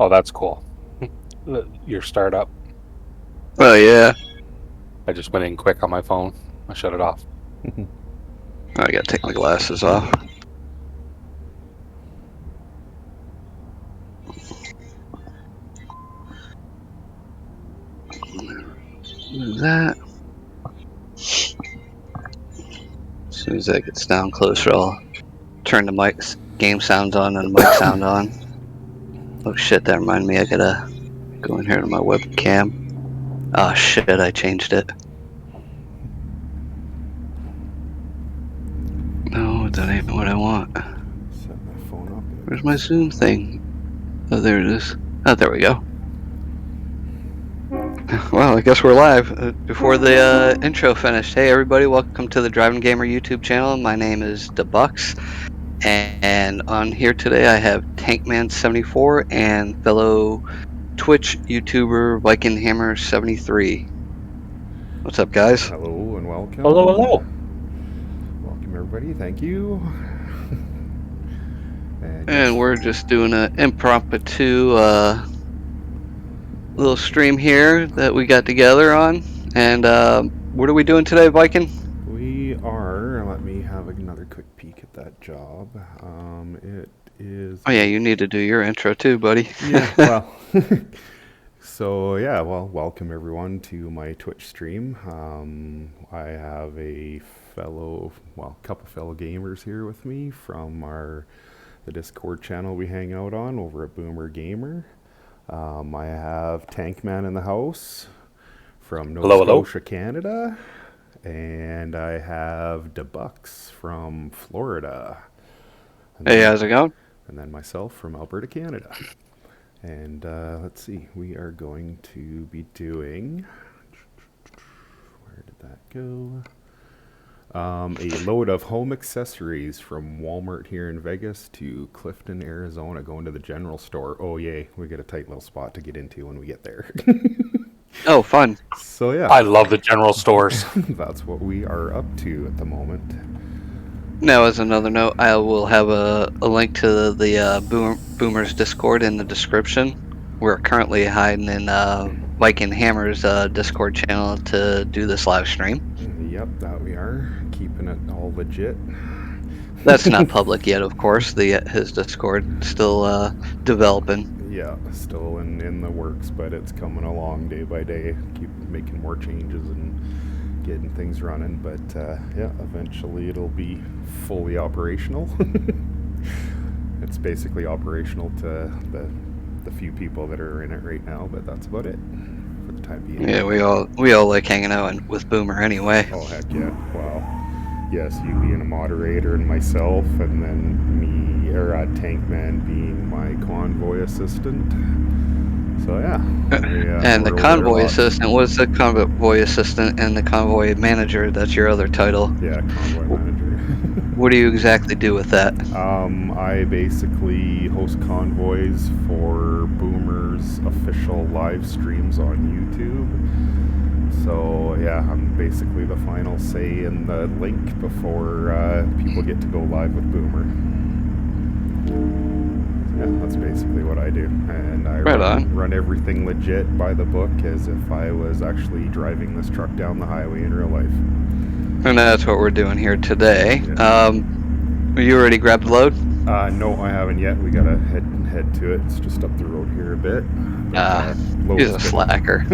Oh, that's cool. Your startup. Oh, yeah. I just went in quick on my phone. I shut it off. I gotta take my glasses off. Do that. As soon as that gets down closer, I'll turn the game sounds on and the mic sound on. Oh shit, that reminded me I gotta go in here to my webcam. Oh shit, I changed it. No, that ain't what I want. Set my phone up. Where's my Zoom thing? Oh, there it is. Oh, there we go. Well, I guess we're live. Before the intro finished, hey everybody, welcome to the Driving Gamer YouTube channel. My name is DeBucks, and on here today I have Tankman74 and fellow Twitch YouTuber VikingHammer73. What's up, guys? Hello and welcome. Hello. Welcome everybody. Thank you. And we're just doing an impromptu little stream here that we got together on. And what are we doing today, Viking? We are. Let me have another quick peek at that job. It is. Oh yeah, you need to do your intro too, buddy. Yeah. Well. So yeah, well, welcome everyone to my Twitch stream. I have a couple fellow gamers here with me from the Discord channel we hang out on over at Boomer Gamer. I have Tankman in the house from Nova Scotia, Canada, and I have DeBucks from Florida. Hey, how's it going? And then myself from Alberta, Canada. And let's see, we are going to be doing, where did that go? A load of home accessories from Walmart here in Vegas to Clifton, Arizona, going to the general store. Oh yay, we get a tight little spot to get into when we get there. Oh, fun. So yeah. I love the general stores. That's what we are up to at the moment. Now, as another note, I will have a link to the Boomers Discord in the description. We're currently hiding in Viking Hammer's Discord channel to do this live stream. Yep, that we are. Keeping it all legit. That's not public yet, of course. His Discord still developing. Yeah, still in the works, but it's coming along day by day. Keep making more changes and getting things running, but yeah, eventually it'll be fully operational. It's basically operational to the few people that are in it right now, but that's about it for the time being. Yeah, we all like hanging out with Boomer anyway. Oh heck yeah! Wow. Yes, you being a moderator and myself, and then me or Tankman being my convoy assistant. So yeah. And the convoy assistant was the convoy assistant, and the convoy manager. That's your other title. Yeah, convoy manager. What do you exactly do with that? I basically host convoys for Boomer's official live streams on YouTube. So yeah, I'm basically the final say in the link before people get to go live with Boomer. Yeah, that's basically what I do, and I run everything legit by the book as if I was actually driving this truck down the highway in real life. And that's what we're doing here today. Yeah. You already grabbed the load? No, I haven't yet. We gotta head to it. It's just up the road here a bit. He's a slacker.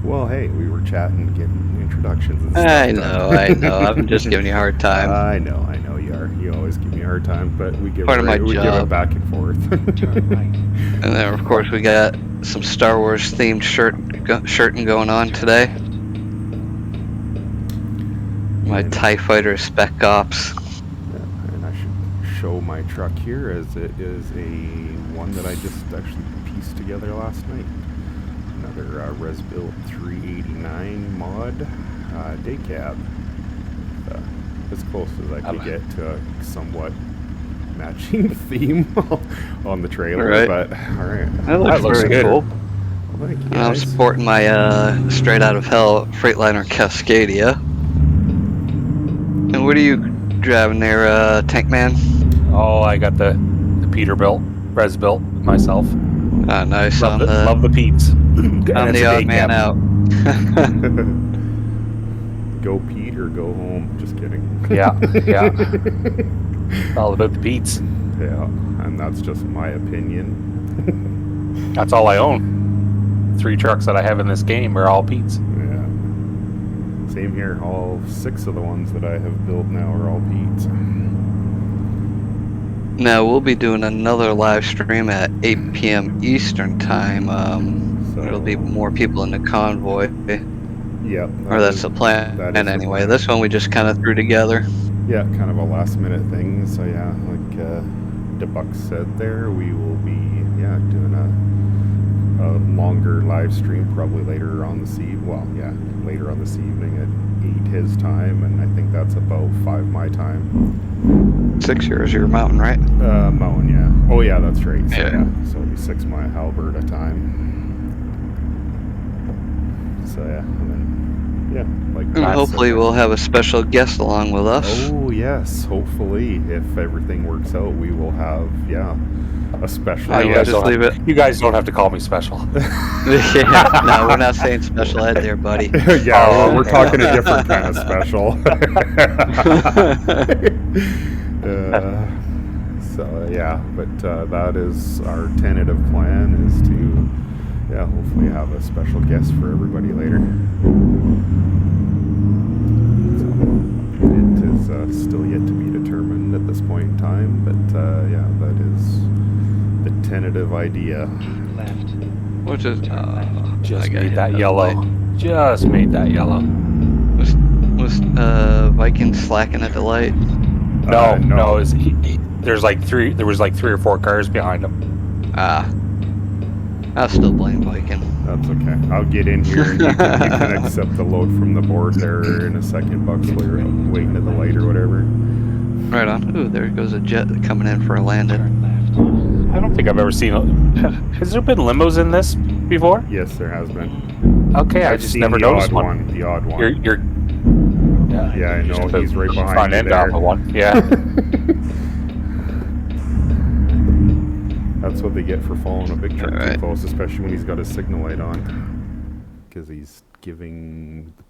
Well, hey, we were chatting, getting introductions and stuff. I know. I'm just giving you a hard time. I know you are. You always give me a hard time, but we give Part it of my we job. give it back and forth. And then, of course, we got some Star Wars themed shirting going on today. My TIE Fighter Spec Ops. Yeah, and I should show my truck here, as it is one that I just actually pieced together last night. Another Rezbilt 389 mod day cab. As close as I could get to a somewhat matching theme on the trailer, right. But alright. That looks very cool. Well, thank you, I'm guys. sporting my Straight Out of Hell Freightliner Cascadia. And what are you driving there, Tankman? Oh, I got the Peterbilt, Rezbilt myself. Nice Love on the love the Pete's. on the odd man out. Go Pete or go home. Just kidding. Yeah. All about the Pete's. Yeah, and that's just my opinion. That's all I own. 3 trucks that I have in this game are all Pete's. Yeah. Same here. All 6 of the ones that I have built now are all Pete's. Now we'll be doing another live stream at 8 p.m. Eastern time. There'll be more people in the convoy. Yep. Or that's the plan. that is And the anyway, plan. this one we just kind of threw together. Yeah, kind of a last minute thing. So yeah, like DeBuck said there, we will be doing a longer live stream probably later on this evening. Well, yeah, later on this evening at 8 his time, and I think that's about 5 my time. 6 years, you're mountain, right? Mountain, yeah. Oh yeah, that's right. So, Yeah. So it'll be 6 my Alberta time. So yeah, and then like. And Matt hopefully said, we'll have a special guest along with us. Oh yes, hopefully, if everything works out, we will have a special. Oh, you, yeah, guys just leave it. you guys don't have to call me special. Yeah, no, we're not saying special ed there, buddy. Yeah, Oh, we're okay. talking a different kind of special. So yeah, but that is our tentative plan, is to hopefully have a special guest for everybody later. So it is still yet to be determined at this point in time, but that is the tentative idea. Left. Which is Just made that yellow. Just made that yellow. Was Viking slacking at the light? No, no. it was, there was like 3 or 4 cars behind him. I'll still blame Viking. That's okay. I'll get in here and you can accept the load from the board there in a second, Bucks, while you're waiting at the light or whatever. Right on. Ooh, there goes a jet coming in for a landing. Turn left. I don't think I've ever seen. Has there been limos in this before? Yes, there has been. Okay, I I've just seen never the noticed odd one. The odd one. You're. Yeah, I know, just he's right behind front you end there. off of one. Yeah. That's what they get for following a big truck too Alright. close, especially when he's got his signal light on. Because he's giving the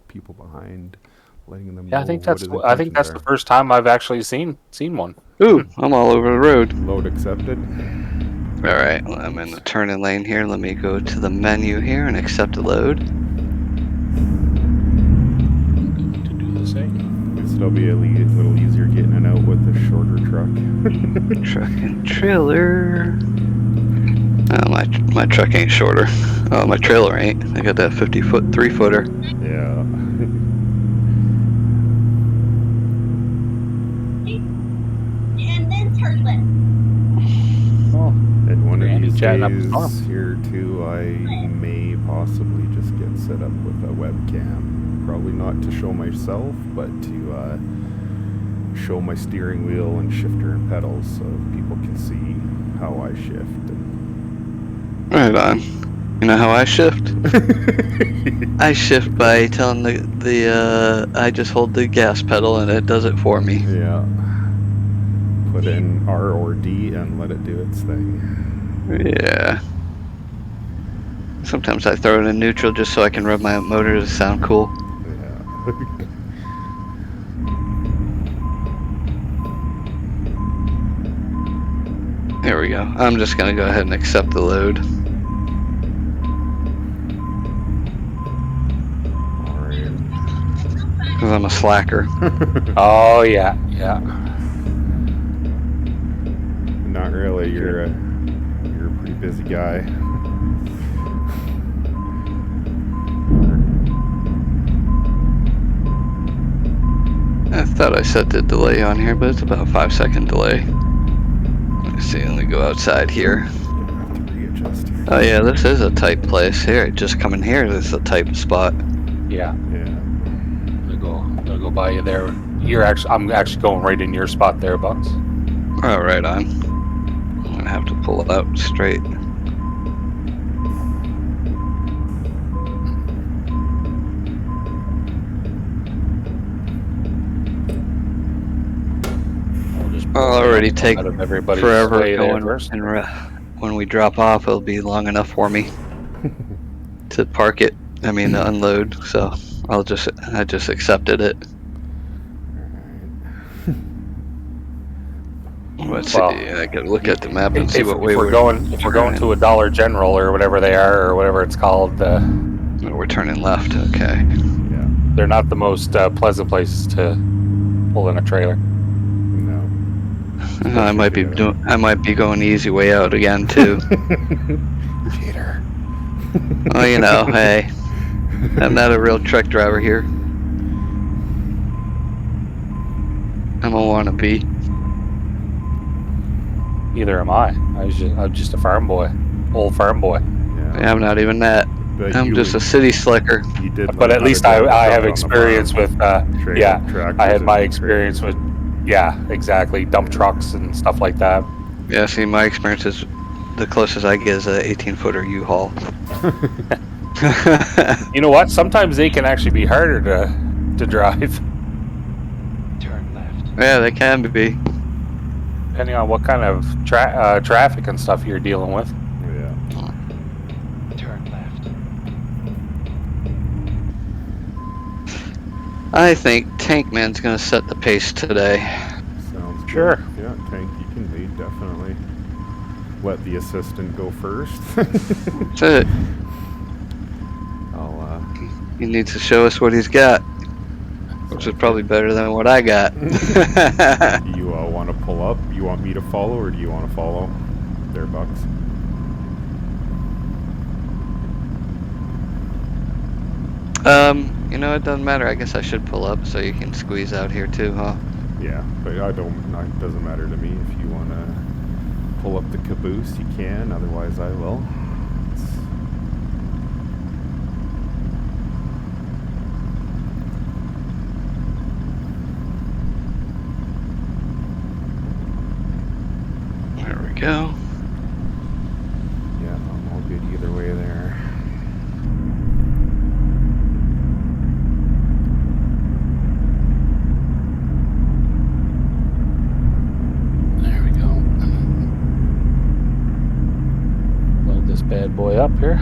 people behind, letting them know I think what that's. his I think that's the intentions first time I've actually seen one. Ooh, I'm all over the road. are. Load accepted. Alright, well, I'm in the turning lane here. Let me go to the menu here and accept a load. To do the same. It'll be a little easier getting it out with a shorter truck. Truck and trailer. Oh, my truck ain't shorter. Oh, my trailer ain't. I got that 50-foot 3-footer. Yeah. And then turn left. Oh, And one Randy of these chatting up a days storm. here too, I may possibly just get set up with a webcam. Probably not to show myself, but to show my steering wheel and shifter and pedals, so people can see how I shift. Right on. You know how I shift? I shift by telling the I just hold the gas pedal and it does it for me. Yeah. Put in R or D and let it do its thing. Yeah. Sometimes I throw it in neutral just so I can rub my motor to sound cool. Yeah. There we go. I'm just gonna go ahead and accept the load. Alright. Because I'm a slacker. Oh yeah. Not really. You're a pretty busy guy. I thought I set the delay on here, but it's about a 5-second delay. Let's see, let me go outside here. Gonna have to readjust here. Oh yeah, this is a tight place here. Just coming here, this is a tight spot. Yeah. Yeah. I'll go by you there. I'm actually going right in your spot there, Bucks. Oh, right on. I'm gonna have to pull it out straight. I'll just I'll already take out of everybody's forever way there going first. and when we drop off, it'll be long enough for me to park it. I mean, to unload. So I just accepted it. Let's see. Well, I gotta look at the map and see what way if we're going to a Dollar General or whatever they are or whatever it's called, we're turning left. Okay. Yeah. they're not the most pleasant places to pull in a trailer. No. I might be going the easy way out again too. Cheater. Oh, you know, hey, I'm not a real truck driver here. I'm a wannabe. Neither am I. I'm just a farm boy, old farm boy. Yeah. I'm not even that. But I'm just a city slicker. You did. But at least I have experience with. Tractors I had my and experience with. Yeah, exactly. Dump trucks and stuff like that. Yeah, see, my experience is the closest I get is a 18-footer U-Haul. You know what? Sometimes they can actually be harder to drive, Turn left. Yeah, they can be. depending on what kind of traffic and stuff you're dealing with. Yeah. Turn left. I think Tankman's gonna set the pace today. Sounds good. Sure. Yeah, Tank, you can lead, definitely. Let the assistant go first. That's it. I'll, He needs to show us what he's got, which is probably better than what I got. you want to pull up? You want me to follow, or do you want to follow? There, Bucks. You know, it doesn't matter. I guess I should pull up so you can squeeze out here too, huh? Yeah, but it doesn't matter to me. If you want to pull up the caboose, you can. Otherwise, I will. There we go. Yeah, I'm all good either way there. There we go. Load this bad boy up here.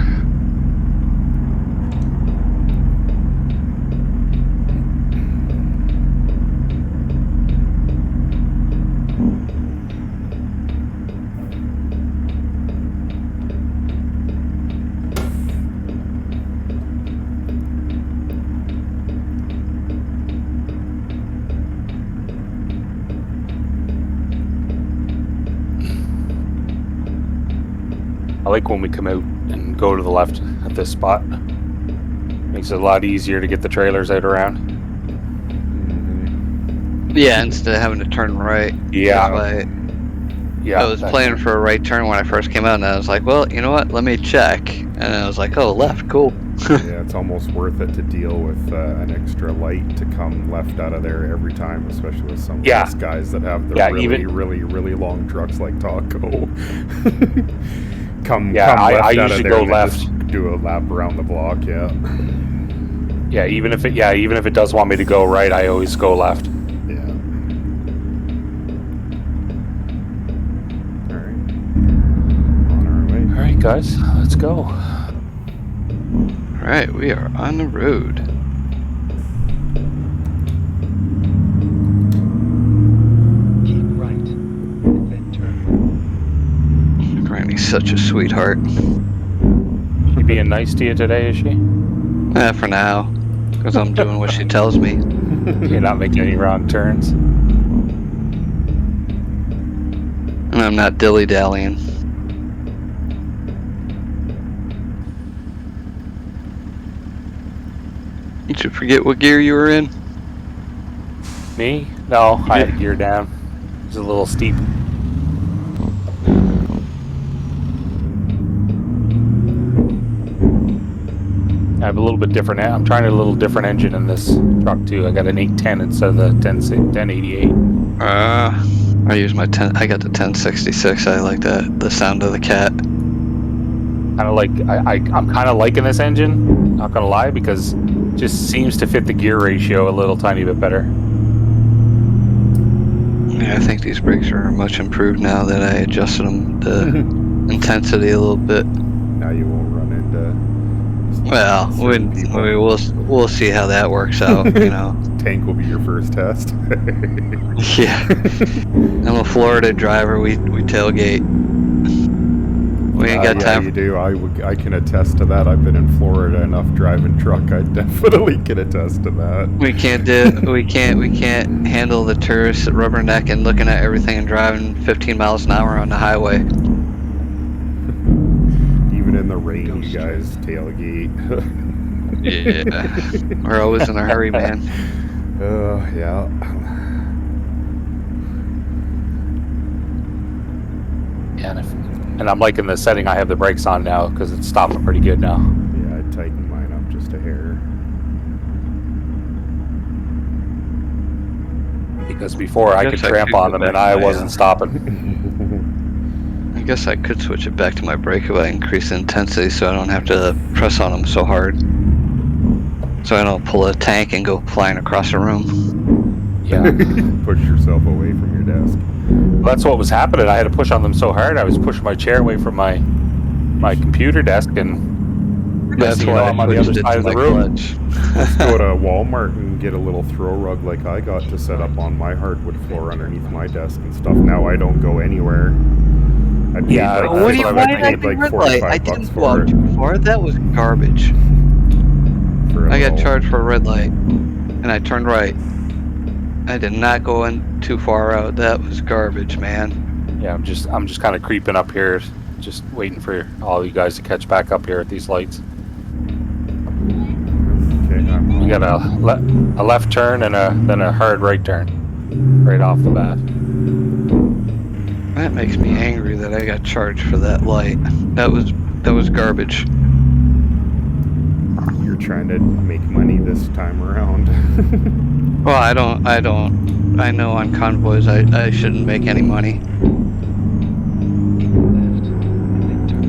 I like when we come out and go to the left at this spot. Makes it a lot easier to get the trailers out around. Yeah, instead of having to turn right. Yeah. That's why Yeah. I was planning for a right turn when I first came out, and I was like, well, you know what? Let me check. And I was like, oh, left, cool. Yeah, it's almost worth it to deal with an extra light to come left out of there every time, especially with some of those guys that have the really long trucks like Taco. come left I out usually of there go and left. just do a lap around the block. Yeah. Yeah, even if it does want me to go right, I always go left. Yeah. All right. On our way. All right, guys, let's go. All right, we are on the road. Keep right. Then turn. Granny's such a sweetheart. She being nice to you today, is she? For now, because I'm doing what she tells me. You're not making any wrong turns. And I'm not dilly-dallying. Did you forget what gear you were in? Me? No, I had gear down. It's a little steep. I have a little bit different. I'm trying a little different engine in this truck too. I got an 810 instead of the 1088. I use my 10. I got the 1066. I like that. The sound of the cat. Kind of like I'm kind of liking this engine. Not gonna lie, because it just seems to fit the gear ratio a little tiny bit better. Yeah, I think these brakes are much improved now that I adjusted them to intensity a little bit. Now you won't run into. Well, certain people. we'll see how that works out. You know. Tank will be your first test. Yeah. I'm a Florida driver. We tailgate. We ain't got Yeah, time. you do. I can attest to that. I've been in Florida enough driving truck. I definitely can attest to that. We can't handle the tourists rubbernecking, looking at everything and driving 15 miles an hour on the highway. Even in the rain, you guys tailgate. Yeah. We're always in a hurry, man. Yeah. Yeah, and I'm liking the setting I have the brakes on now because it's stopping pretty good now. Yeah, I tightened mine up just a hair. Because before I could guess I tramp could on go them and back I to my, wasn't stopping. I guess I could switch it back to my brake if I increase the intensity so I don't have to press on them so hard. So I don't pull a tank and go flying across the room. Yeah. Push yourself away from your desk. Well, that's what was happening. I had to push on them so hard. I was pushing my chair away from my computer desk, and That's you know, why I'm on the switched other it side to of the my room. clutch. Let's go to Walmart and get a little throw rug like I got to set up on my hardwood floor underneath my desk and stuff. Now I don't go anywhere. I paid Yeah, like, what do you- I why did paid like red 45 light? I bucks didn't go for out it. too far. That was garbage. For a I got little- charged for a red light, and I turned right. I did not go in too far out. That was garbage, man. Yeah, I'm just kind of creeping up here, just waiting for all you guys to catch back up here at these lights. Okay, I'm We got a left turn and then a hard right turn, right off the bat. That makes me angry that I got charged for that light. That was garbage. You're trying to make money this time around. Well, I know on convoys I shouldn't make any money. Left, and then turn.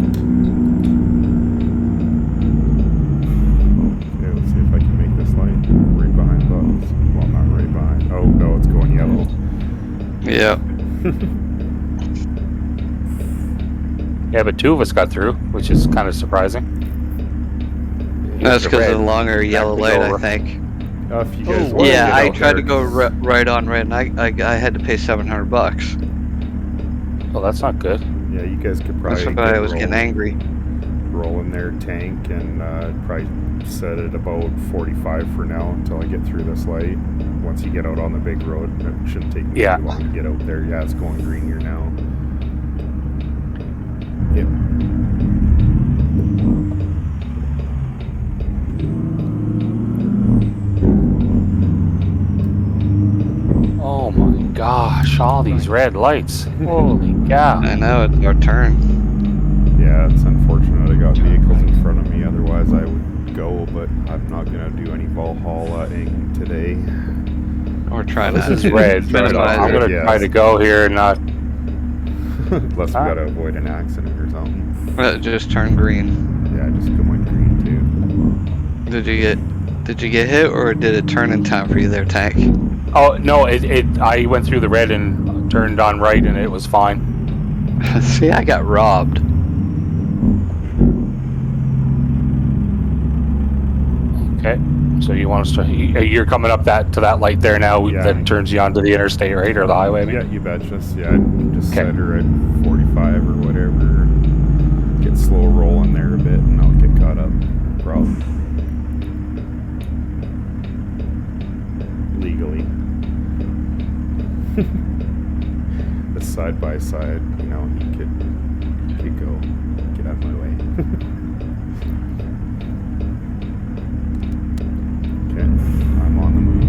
Okay, let's see if I can make this light right behind those. Well, not right behind. Oh, no, it's going yellow. Yeah. Yeah, but two of us got through, which is kind of surprising. That's The because red of the longer yellow to light, go I over. think. If you guys want Yeah, to I get out tried to there, go right on red, and I had to pay $700. Well, that's not good. Yeah, you guys could That's probably why I was getting angry. roll in their tank and probably set it about 45 for now until I get through this light. Once you get out on the big road, it shouldn't take me Yeah. too long to get out there. Yeah, it's going green here now. Yep. Oh my gosh, all these red lights. Holy cow. I know, it's our turn. Yeah, it's unfortunate I got vehicles in front of me. Otherwise, I would go, but I'm not going to do any Valhalla-ing today. Or try This not is to. red. Minimize I'm it. going to try to go here and not... Unless we Ah. got to avoid an accident or something. Just turn green. Yeah, just going green too. Did you get hit, or did it turn in time for you there, Tank? Oh, no, I went through the red and turned on right and it was fine. See, I got robbed. Okay, so you want us to... You're coming up to that light there now Yeah. that turns you onto the interstate, right? Or the highway, I mean? Yeah, you betcha. Yeah, just Okay. set her at 45 or whatever. Get slow rolling there a bit, and I'll get caught up. No problem. Legally. The side by side, you know, you could go. Get out of my way. Okay, I'm on the move.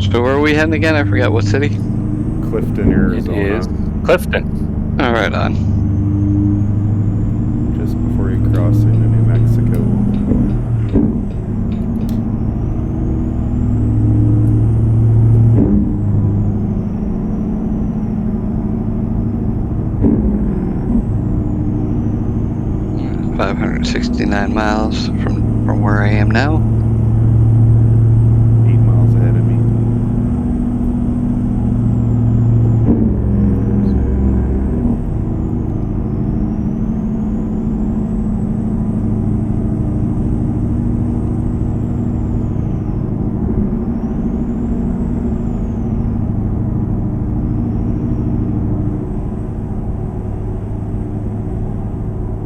So where are we heading again? I forgot what city. Clifton, It Arizona. is Clifton. All right, on. Just before you cross into New Mexico. 69 miles from where I am now. 8 miles ahead of me.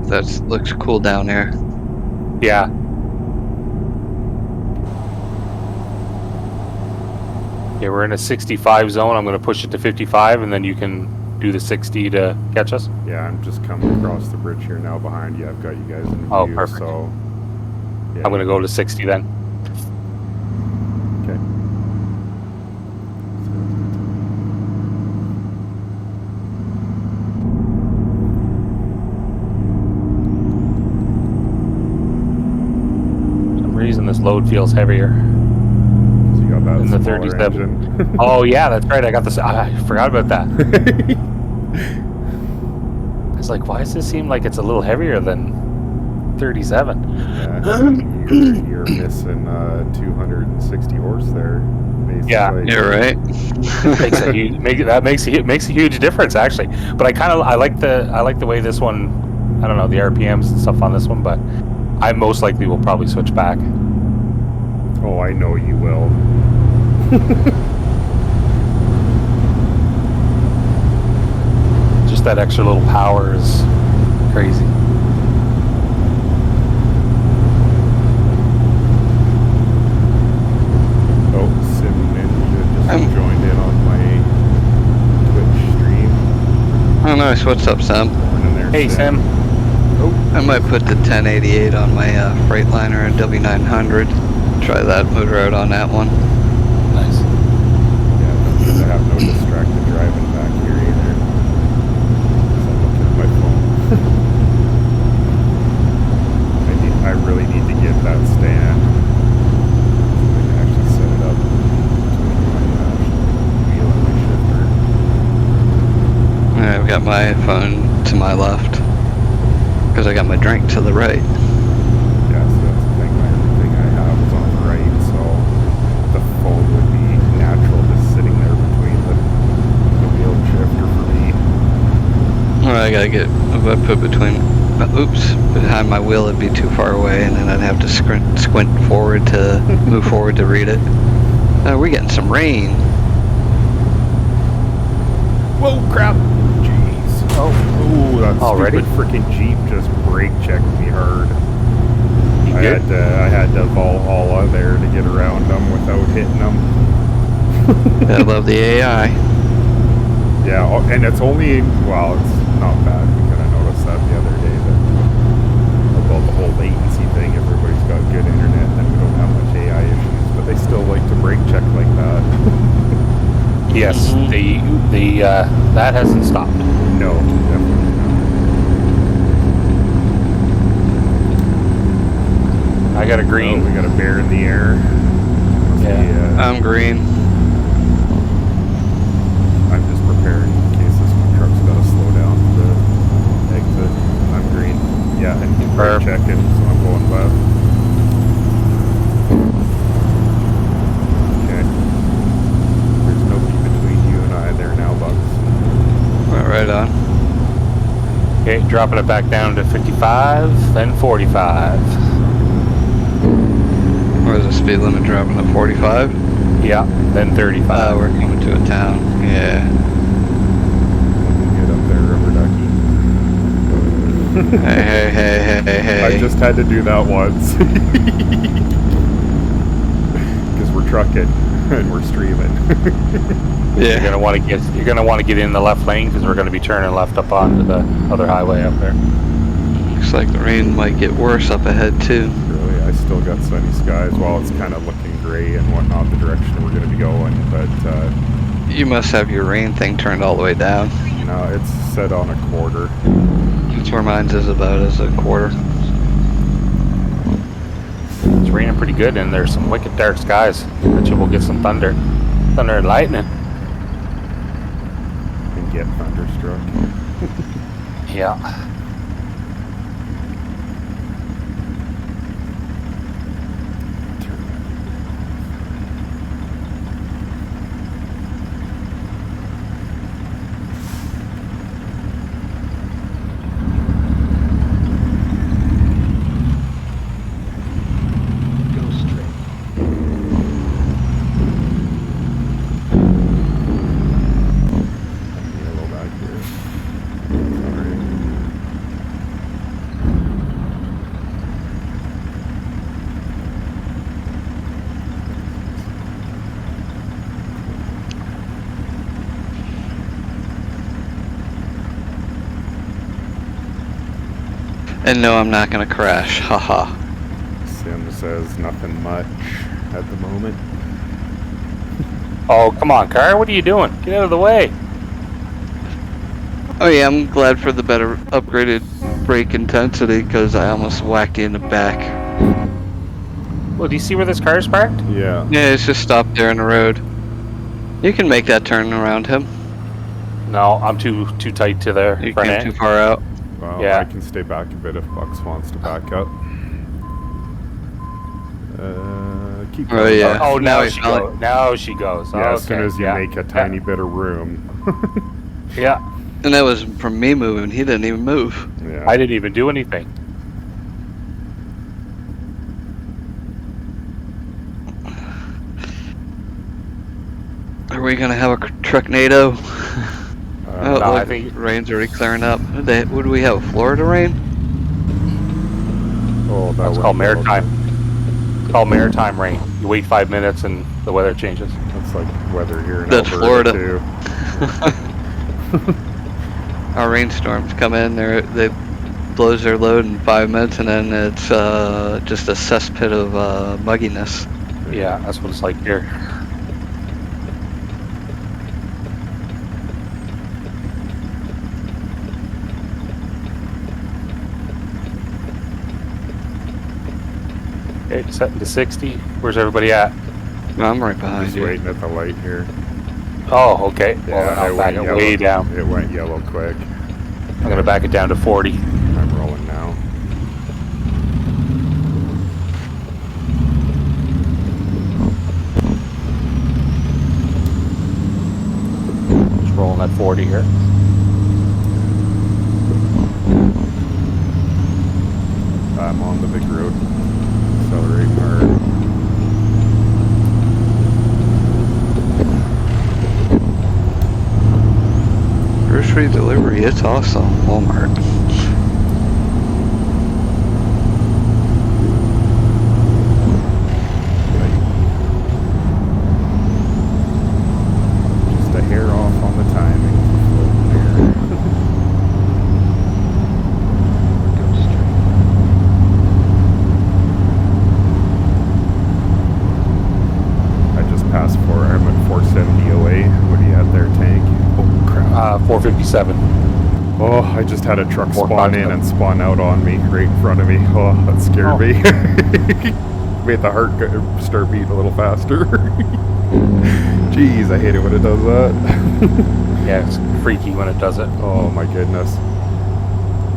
That looks cool down there. Yeah. Yeah, we're in a 65 zone. I'm going to push it to 55, and then you can do the 60 to catch us. Yeah, I'm just coming across the bridge here now behind you. I've got you guys in view. Oh, perfect. So, yeah. I'm going to go to 60 then. Okay. For some reason, this load feels heavier. So you got that In the smaller 37. engine. Oh, yeah, that's right. I got this. I forgot about that. It's like, why does this seem like it's a little heavier than 37? Yeah, you're missing 260 horse there. Basically. Yeah. You're right. makes a huge difference actually. But I like the way this one. I don't know the RPMs and stuff on this one, but I most likely will probably switch back. Oh, I know you will. Just that extra little power is crazy. Oh, Sim Ninja just joined in on my Twitch stream. Oh, nice. What's up, Sam? Morning there, Hey Sam. Oh, I might put the 1088 on my Freightliner and W900. Try that motor out on that one. Nice. yeah, I have no distracted driving back here either. 'Cause I'm looking at my phone. I really need to get that stand. So I can actually set it up between my wheel and my shifter. I've got my phone to my left because I got my drink to the right. Yeah, so that's the thing. Everything I have is on the right, so the phone would be natural just sitting there between the wheel and shifter for me. Well, I gotta get, if I put between, oops, behind my wheel it'd be too far away and then I'd have to squint forward to move forward to read it. We're getting some rain. Whoa, crap! Jeez. Oh, that Already? stupid freaking Jeep just brake checked me hard. You I good? had to Valhalla there to get around them without hitting them. I love the AI. Yeah, and it's only, well, it's not bad. We kind of noticed that the other day that about the whole latency thing. Everybody's got good internet and we don't have much AI issues, but they still like to brake check like that. Yes. The that hasn't stopped. No, definitely not. I got a green. Oh, we got a bear in the air. Must Yeah. be, I'm green. I'm just preparing in case this truck's got to slow down to exit. I'm green. Yeah, and he's brake checking, so I'm going left. Okay. There's nobody between you and I there now, Bugs. Right on. Okay, dropping it back down to 55, then 45. Where's the speed limit dropping to 45? Yeah, then 35. We're coming to a town. Yeah. Get up there, rubber ducky. Hey. I just had to do that once. Because we're trucking and we're streaming. You're Yeah. gonna want to get in the left lane because we're gonna be turning left up onto the other highway up there. Looks like the rain might get worse up ahead too. Really, I still got sunny skies. Well, it's kind of looking gray and whatnot, the direction we're going to be going, but You must have your rain thing turned all the way down. no, it's set on a quarter. That's where mine's is about, is a quarter. It's raining pretty good, and there's some wicked dark skies. Bet you we'll get some thunder and lightning. And get thunderstruck. Yeah. And no, I'm not gonna crash. Haha. Sim says nothing much at the moment. Oh, come on, car. What are you doing? Get out of the way. Oh yeah, I'm glad for the better upgraded brake intensity because I almost whacked you in the back. Well, do you see where this car is parked? Yeah. Yeah, it's just stopped there in the road. You can make that turn around him. No, I'm too tight to their You front came end. too far out. Well, Yeah. I can stay back a bit if Bucks wants to back up. Keep Oh, going. yeah. Oh, Now now he's she not- goes. Now she goes. Yeah, as soon Okay, as you yeah. make a tiny bit of room. Yeah, And that was from me moving. He didn't even move. Yeah. I didn't even do anything. Are we gonna have a trucknado? Oh, no, I look, think- rain's already clearing up. What do we have? Florida rain? Oh, that That's went called yellow. maritime. It's called maritime rain. You wait 5 minutes and the weather changes. That's like weather here in That's Alberta Florida. too. Our rainstorms come in, they blows their load in 5 minutes, and then it's just a cesspit of mugginess. Yeah, that's what it's like here. Okay, setting to 60. Where's everybody at? I'm right behind Just you. waiting at the light here. Oh, okay. Well, Yeah, then I'll back it way down. It went yellow quick. I'm gonna back it down to 40. I'm rolling now. Just rolling at 40 here. I'm on the big road. Accelerating hard. Grocery delivery, it's awesome. Walmart. Just a hair off on the timing for floating there. I just passed I'm at 470 away. What do you have there, tank? Oh crap. 457. Oh, I just had a truck Four, spawn five, in seven. and spawn out on me, right in front of me. Oh, that scared Oh. me. Made the heart start beating a little faster. Jeez, I hate it when it does that. Yeah, it's freaky when it does it. Oh my goodness.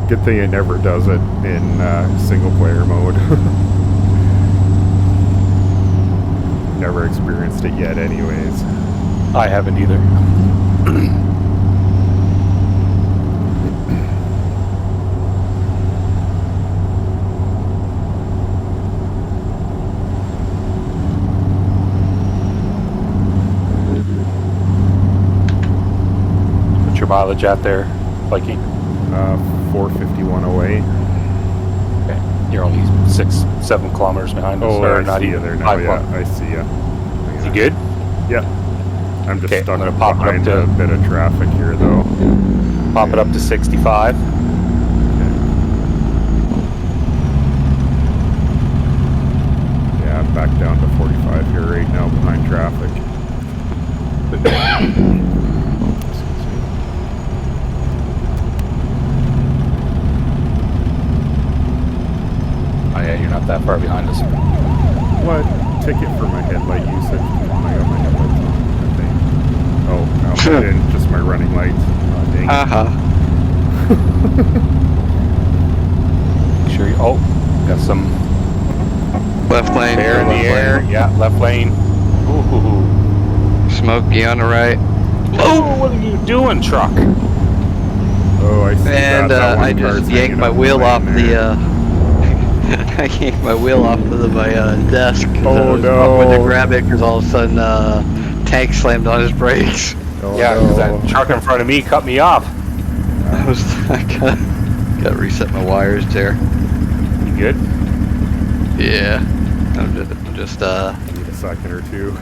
Good thing it never does it in single player mode. Never experienced it yet anyways. I haven't either. What's your mileage out there, Viking? 451 away. Okay. You're only 6-7 kilometers behind us. Oh, or I not see you even there now. 5 Yeah, kilometers. I see you. You good? Yeah. I'm just Okay, stuck I'm gonna pop it up behind to- a bit of traffic here though. Pop it up to 65. Yeah, I'm back down to 45 here right now behind traffic. Excuse me. Oh yeah, you're not that far behind us. What? Ticket for my headlight usage. Come on, I got my headlights on, I think. Oh, no, I didn't. Just my running lights. Oh, dang it. Haha. Make sure you. Oh, got some Left lane. air in the left air. lane. Yeah, left lane. Ooh. Smoky on the right. Oh, what are you doing, truck? Oh, I see And that one I car's just yanked hanging my up wheel lane off there. the I yanked my wheel off of my desk. 'Cause Oh, I was going no. to grab it because all of a sudden tank slammed on his brakes. Oh, Yeah, because no. that truck in front of me cut me off. I got to reset my wires there. You good? Yeah. I'm just Need a second or two.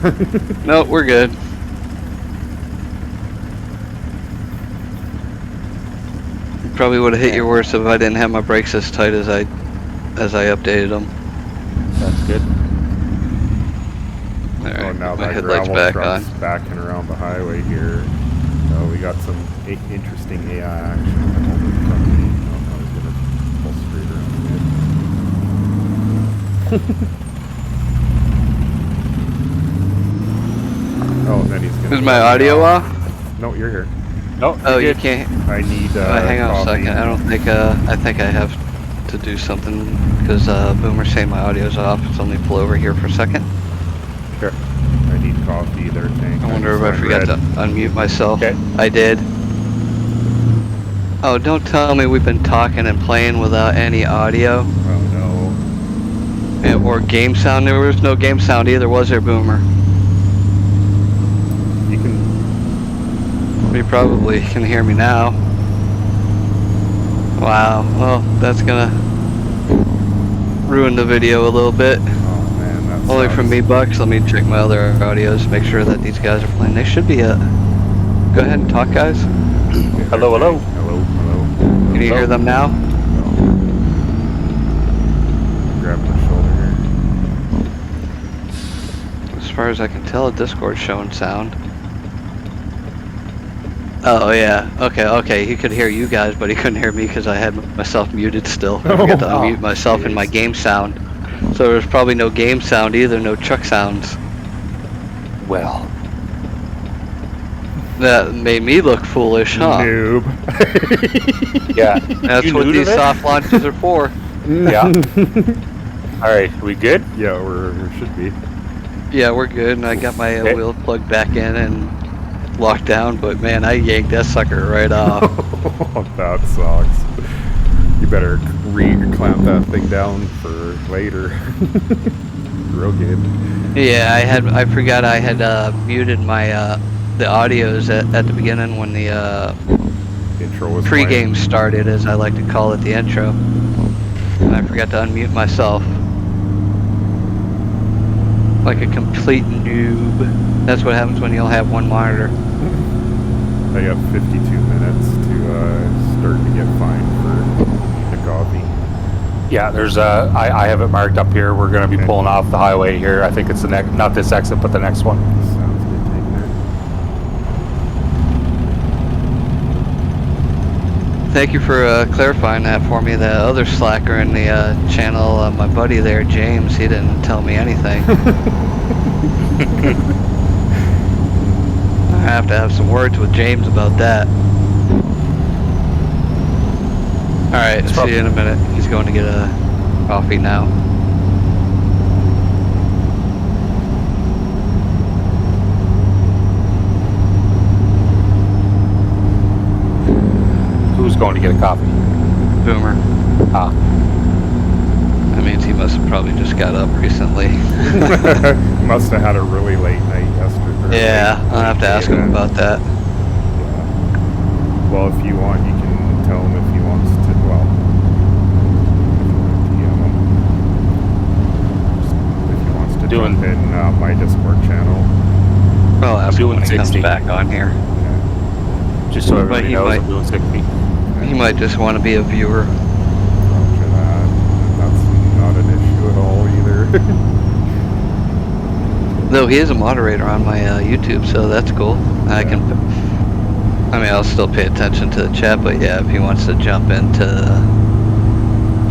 no, we're good. probably would have hit your worst if I didn't have my brakes as tight as I updated them. That's good. Alright, Oh, now my that headlights gravel back truck's on. backing around the highway here. We got some interesting AI action over in front of me. Oh, I was gonna pull straight around the Oh, and then he's gonna. Is my audio off? No, you're here. No, Oh, you're you good. can't. I need Hang on a coffee. second. I don't think. I think I have to do something because Boomer's saying my audio's off. So let me pull over here for a second. Sure. I need coffee there, Tank. I wonder if I forgot to unmute myself. Okay. I did. Oh, don't tell me we've been talking and playing without any audio. Oh no. Or game sound. There was no game sound either, was there, Boomer? You can. You probably can hear me now. Wow. Well, that's gonna ruin the video a little bit. Oh man, that's. Only from me, Bucks. Let me check my other audios, make sure that these guys are playing. They should be. Go ahead and talk, guys. Hello, hello. Hello, hello. Can you hear them now? Grab the shoulder here. As far as I can tell, Discord's showing sound. Oh yeah. Okay. He could hear you guys, but he couldn't hear me because I had myself muted still. I forgot to unmute myself in my game sound. So there's probably no game sound either, no truck sounds. Well, That made me look foolish, huh? Noob. yeah. That's You what new to these this? soft launches are for. Yeah. All right, we good? Yeah, we should be. Yeah, we're good, and I got my Okay. wheel plugged back in and locked down, but man, I yanked that sucker right off. That sucks. You better clamp that thing down for later. Real good. Yeah, I forgot I had muted my the audios at the beginning when the Intro was pre-game started, as I like to call it, the intro. And I forgot to unmute myself. Like a complete noob. That's what happens when you only have one monitor. I got 52 minutes to start to get fined for the coffee. Yeah, there's I have it marked up here. We're going to be Okay. pulling off the highway here. I think it's the next, not this exit, but the next one. Sounds good, Tank Man. Thank you for clarifying that for me. The other slacker in the channel, my buddy there, James, he didn't tell me anything. I have to have some words with James about that. Alright, see you in a minute. He's going to get a coffee now. Who's going to get a coffee? Boomer. Ah, That means he must have probably just got up recently. Must have had a really late night yesterday. Yeah, I'll have to ask him about that. Yeah. Well, if you want, you can tell him if he wants to. Well, DM him. If he wants to jump in my Discord channel. I'll ask him doing when he comes 60. back on here. just so everybody he knows might- I'm doing 60. He might just want to be a viewer. Roger that. That's not an issue at all either. Though he is a moderator on my YouTube, so that's cool. I mean, I'll still pay attention to the chat, but yeah, if he wants to jump into...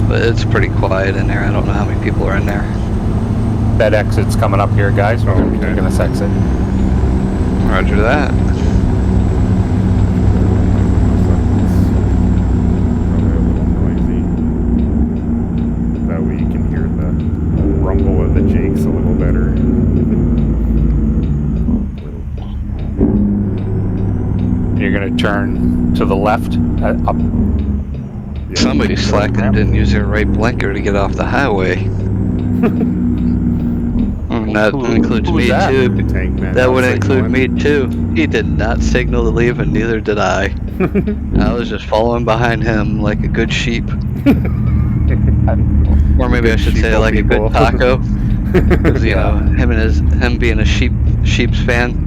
But it's pretty quiet in there. I don't know how many people are in there. That exit's coming up here, guys. We're going to be Okay. taking this exit. Roger that. Probably a little noisy. That way you can hear the rumble of the Jakes a little better. You're going to turn to the left, up. Yeah. Somebody slacked and didn't use their right blinker to get off the highway. And that Who- includes who's me that? too. Tank man That not would include signaling. me too. He did not signal to leave, and neither did I. I was just following behind him like a good sheep. Or maybe I should say Sheeple like a people. good taco. 'Cause, you know, him being a sheep's fan.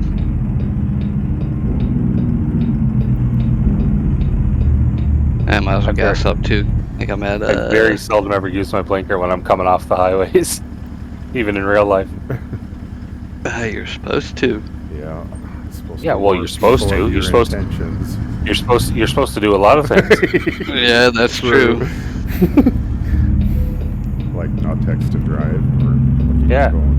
I might as well I'm gas up too. I think I'm at I very seldom ever use my blinker when I'm coming off the highways, even in real life. You're supposed to. Yeah. It's supposed Yeah, to well, warn you're supposed people to. of You're your supposed to. intentions. You're supposed to do a lot of things. Yeah, that's true. Like not text to drive or keep Yeah. going.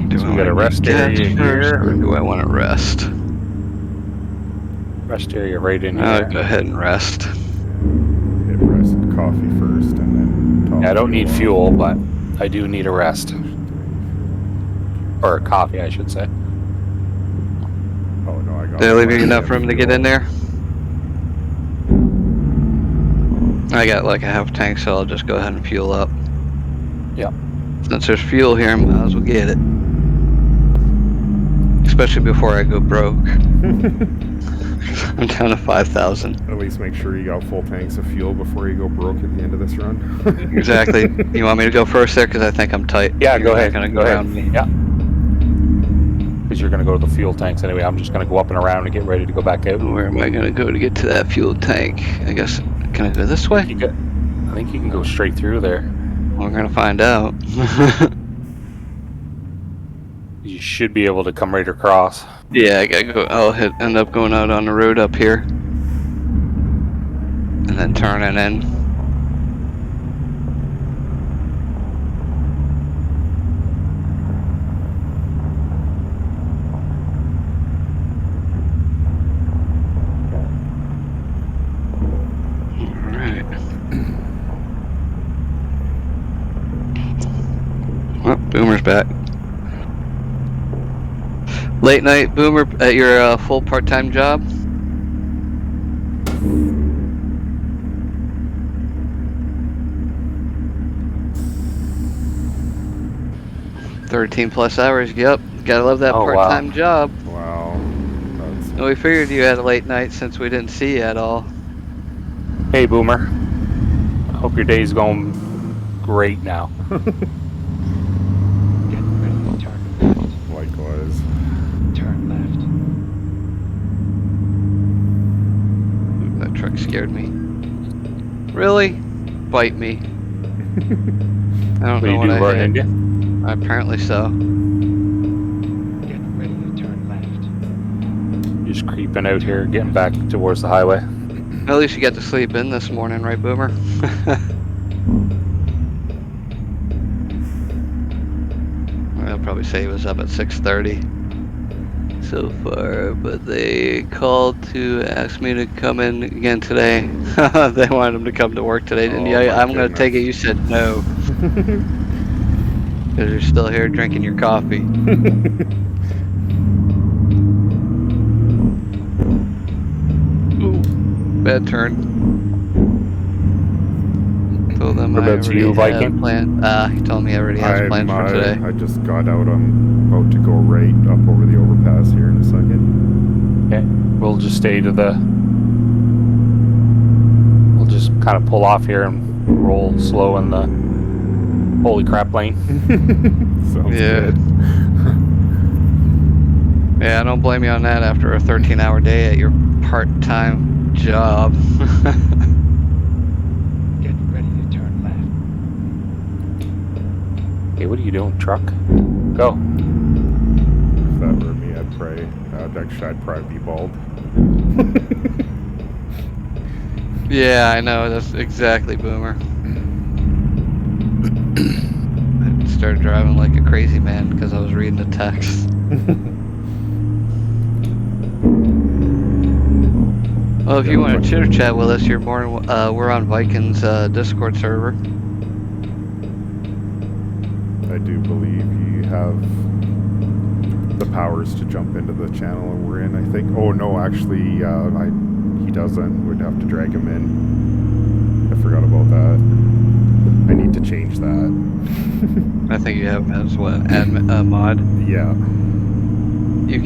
Do So I we got a wanna rest use gas area first, here. or do I want to rest? Rest area right in I'll here. go ahead and rest. Hit rest coffee first and then top Yeah, I don't need off. fuel, but I do need a rest. Or a coffee, I should say. Oh no, I got. Did I leave you plenty enough of room to get fuel. in there? I got like a half tank, so I'll just go ahead and fuel up. Yep. Since there's fuel here, might as well get it. Especially before I go broke. I'm down to 5,000. At least make sure you got full tanks of fuel before you go broke at the end of this run. Exactly. You want me to go first there? Because I think I'm tight. Yeah, You're go not ahead. gonna Go ahead. around me. Yeah. Because you're going to go to the fuel tanks anyway. I'm just going to go up and around and get ready to go back out. Where am I going to go to get to that fuel tank? I guess, can I go this way? I think you can go straight through there. We're going to find out. You should be able to come right across. Yeah, I gotta go. I'll end up going out on the road up here. And then turning in. Alright. Well, Boomer's back. Late night, Boomer, at your full part-time job? +13 hours, yep. Gotta love that Oh, wow. part-time job. Wow. That's And we figured you had a late night since we didn't see you at all. Hey, Boomer. I hope your day's going great now. Get ready to turn left. likewise. Turn left. Ooh, that truck scared me. Really? Bite me. I don't What do know you what do, I run hit. into? Apparently so. Get ready to turn left. Just creeping out here, getting back towards the highway. At least you got to sleep in this morning, right, Boomer? I'll probably say he was up at 6:30 so far, but they called to ask me to come in again today. They wanted him to come to work today, didn't you? Oh, my I'm gonna take it you said no. Because you're still here drinking your coffee. Ooh, bad turn. Told them What I about already you, had Viking? planned. He told me he already has plans for today. I just got out. I'm about to go right up over the overpass here in a second. Okay, we'll just stay to the... We'll just kind of pull off here and roll slow in the holy crap lane. Sounds Yeah. good. Yeah, I don't blame you on that after a 13-hour day at your part-time job. Get ready to turn left. Hey, what are you doing, truck? Go. If that were me, I'd probably be bald. Yeah, I know. That's exactly Boomer. I started driving like a crazy man because I was reading the text. Well, if you want to chitter chat with us, you're more. We're on Viking's Discord server. I do believe you have the powers to jump into the channel we're in, I think. Oh no, actually, he doesn't. We'd have to drag him in. I forgot about that. I need to change that. I think you have him as what admin mod. Yeah.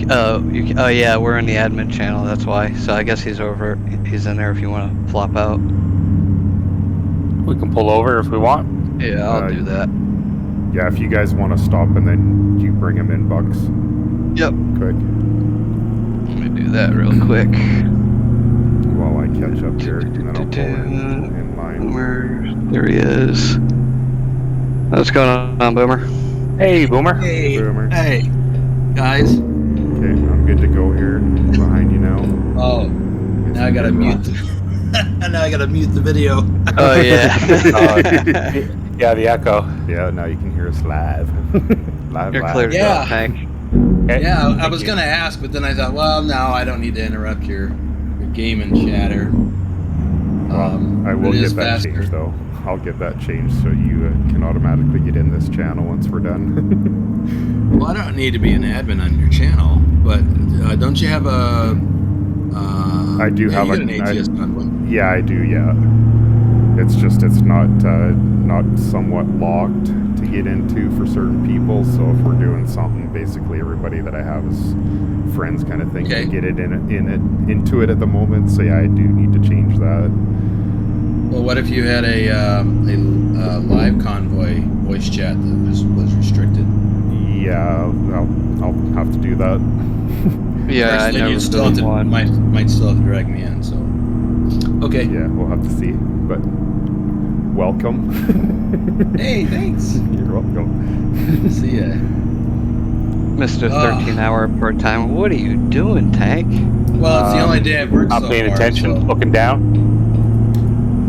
Oh yeah, we're in the admin channel. That's why. So I guess he's over. He's in there if you want to flop out. We can pull over if we want. Yeah, I'll do that. Yeah, if you guys want to stop and then you bring him in, Bucks. Yep. quick Let me do that real quick. while I catch up here, and then I'll pull in line. Boomer, there he is. What's going on, Boomer? Hey, Boomer. Hey, Boomer. hey, guys. Okay, I'm good to go here. Behind you now. Oh, now I gotta mute. Now I gotta mute the video. Oh yeah. Yeah, the echo. Yeah, now you can hear us live. You're live. clear to Yeah. go, Tank. Okay, Yeah, I thank was you. gonna ask, but then I thought, well, no, I don't need to interrupt your game and chatter. Well, I will it get is that faster. changed though. I'll get that changed so you can automatically get in this channel once we're done. Well, I don't need to be an admin on your channel, but don't you have a? I do have you got an a- ATS Convoy. Yeah, I do. Yeah, it's just it's not somewhat locked to get into for certain people. So if we're doing something, basically everybody that I have is friends, kind of thing, Okay. to get it into it at the moment. So yeah, I do need to change that. Well, what if you had a live Convoy voice chat that was restricted? Yeah, I'll have to do that. Yeah, I Then never you'd still have built to, one. might still have to drag me in. So, okay. Yeah, we'll have to see. But welcome. Hey, thanks. You're welcome. See ya. Mr. Ah. 13-hour part-time. What are you doing, Tank? Well, it's the only day I've worked Not so paying far, attention, so looking down.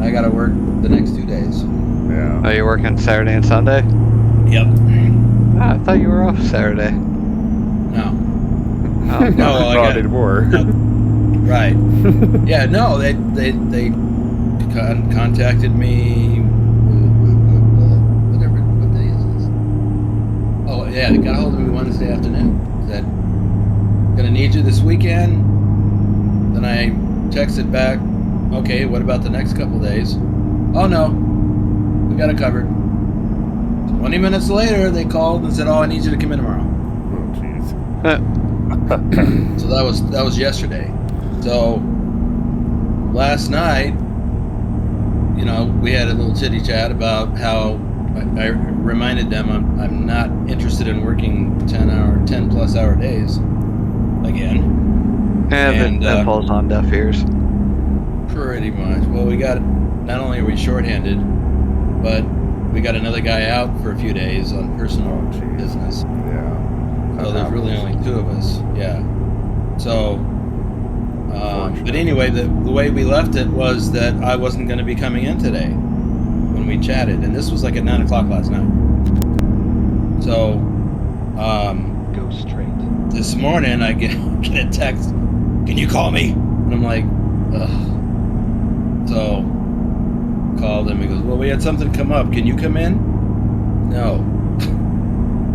I gotta work the next 2 days. Yeah. Are you working Saturday and Sunday? Yep. Ah, I thought you were off Saturday. No. Oh, No, well, I Not got anymore. right. Yeah, no, they contacted me. Whatever. What day is this? Oh yeah, they got a hold of me Wednesday afternoon. Said, "Gonna need you this weekend." Then I texted back, "Okay, what about the next couple days?" "Oh no, we got it covered." 20 minutes later, they called and said, "Oh, I need you to come in tomorrow." Oh, jeez. So that was yesterday. So last night, you know, we had a little chitty chat about how I reminded them I'm not interested in working 10 plus hour days again. And that falls on deaf ears. Pretty much. Well, we got, not only are we shorthanded, but we got another guy out for a few days on personal business. Yeah. So there's really only two of us. Yeah. So, but anyway, the way we left it was that I wasn't going to be coming in today when we chatted, and this was like at 9 o'clock last night. So, Go straight. this morning I get a text, "Can you call me?" And I'm like, ugh. So, called him. He goes, "Well, we had something come up. Can you come in?" "No,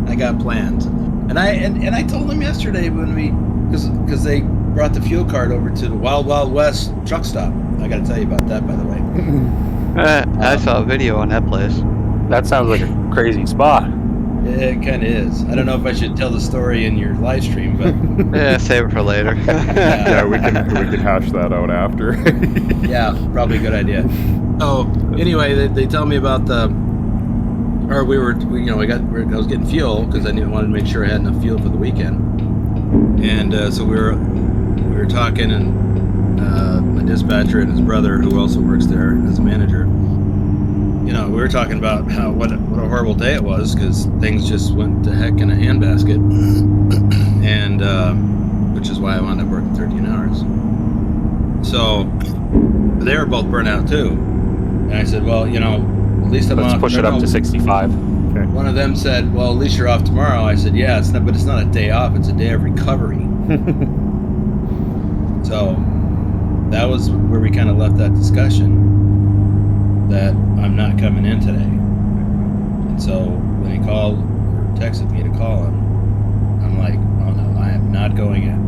I got plans." And I told him yesterday when because they brought the fuel card over to the Wild Wild West truck stop. I got to tell you about that, by the way. I saw a video on that place. That sounds like a crazy spot. It kind of is. I don't know if I should tell the story in your live stream, but Yeah, save it for later. Yeah, we can hash that out after. yeah, probably a good idea. So anyway, they tell me about I was getting fuel because I wanted to make sure I had enough fuel for the weekend, and so we were talking, and my dispatcher and his brother, who also works there as a manager, you know, we were talking about how what a horrible day it was because things just went to heck in a handbasket, and which is why I wound up working 13 hours. So they were both burnt out too, and I said, well, you know, at least I'm Let's off. push it up to 65. One of them said, well, at least you're off tomorrow. I said, yeah, but it's not a day off, it's a day of recovery. So that was where we kind of left that discussion, that I'm not coming in today. And so when he called or texted me to call him, I'm like, oh no, I am not going in.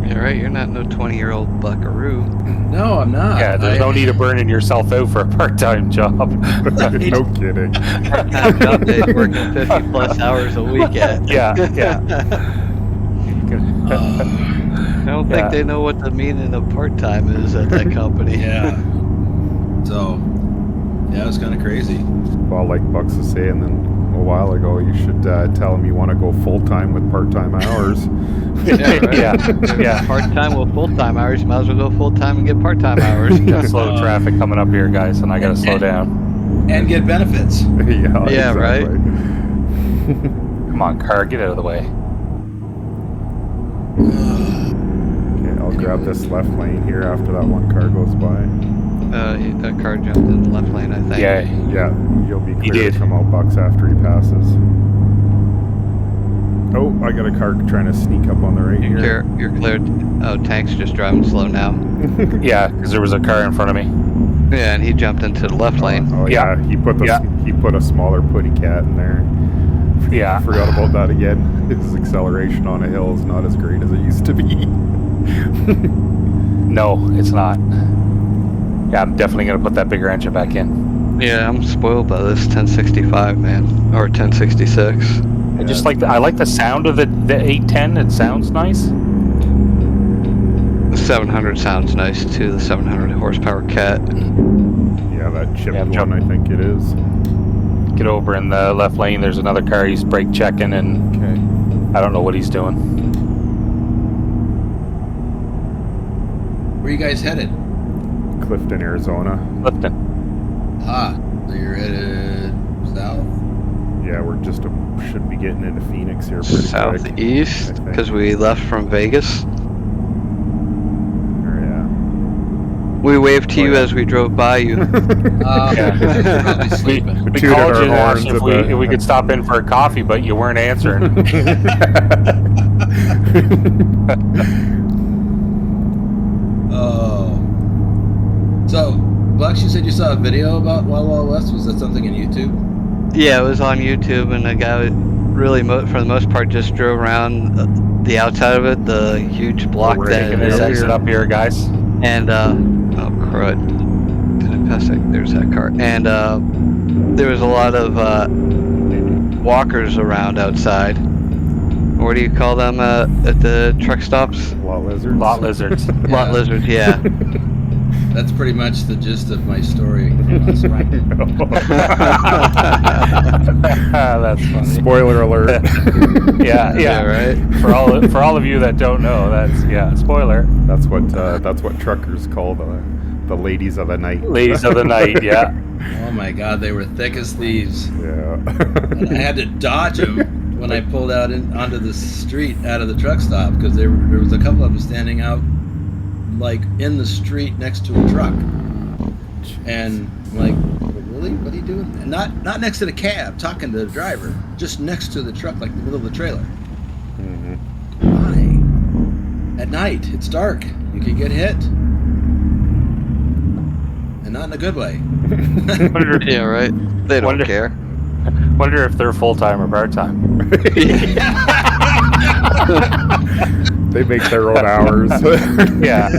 You're right, you're not no 20-year-old buckaroo. No, I'm not. Yeah, there's no need of burning yourself out for a part-time job. No kidding. Time job that you're working 50 plus hours a week at. Yeah. I don't think they know what the meaning of part-time is at that company. Yeah. So, yeah, it was kind of crazy. Well, like Bucks was saying, then a while ago. You should tell him you want to go full-time with part-time hours. Yeah, right. yeah. Part-time with full-time hours. You might as well go full-time and get part-time hours. Got slow traffic coming up here, guys, and I gotta slow down. And get benefits. Yeah, Yeah, right. exactly. Come on, car, get out of the way. Okay, I'll grab this left lane here after that one car goes by. That car jumped in the left lane, I think. Yeah, Yeah, you'll be He clear did. to come out Bucks after he passes. Oh, I got a car trying to sneak up on the right here. You're cleared. Oh, Tank's just driving slow now. yeah, because there was a car in front of me. Yeah, and he jumped into the left lane. Oh yeah, he put a smaller putty cat in there. Yeah. Forgot about that again. His acceleration on a hill is not as great as it used to be. No, it's not. Yeah, I'm definitely gonna put that bigger engine back in. Yeah, I'm spoiled by this 1065, man, or 1066. I just like I like the sound of the 810. It sounds nice. The 700 sounds nice too. The 700 horsepower cat. Yeah, that chipped Yeah, one, I think it is. Get over in the left lane. There's another car. He's brake checking, and Okay. I don't know what he's doing. Where you guys headed? Clifton, Arizona. Clifton. Ah, so you're headed south? Yeah, we're just should be getting into Phoenix here pretty quick. Southeast, I think. because we left from Vegas. Or, yeah. We waved to you as we drove by you. You're probably We, sleeping. we Tooted called our you and asked horns you at if we could stop in for a coffee, but you weren't answering. Oh. So, Bucks, you said you saw a video about Wild Wild West. Was that something in YouTube? Yeah, it was on YouTube, and the guy really, for the most part, just drove around the outside of it, the huge block We're that Taking it this is. exit up here, guys. And, oh crud. Did I pass that? There's that car. And, there was a lot of, walkers around outside. What do you call them, at the truck stops? Lot lizards. Lot lizards. Lot lizards, yeah. That's pretty much the gist of my story. Right. That's funny. Spoiler alert. Yeah. Right? For all of you that don't know, that's spoiler. That's what truckers call the ladies of the night. Ladies of the night, yeah. Oh my god, they were thick as thieves. Yeah. And I had to dodge them when I pulled out onto the street out of the truck stop because there was a couple of them standing out like in the street next to a truck. And I'm like, really? What are you doing? And not next to the cab, talking to the driver, just next to the truck, like in the middle of the trailer. Mhm. Why? At night, it's dark. You could get hit. And not in a good way. Wonder, Yeah, right? They don't Wonder- care. wonder if they're full-time or part-time. They make their own hours. Yeah.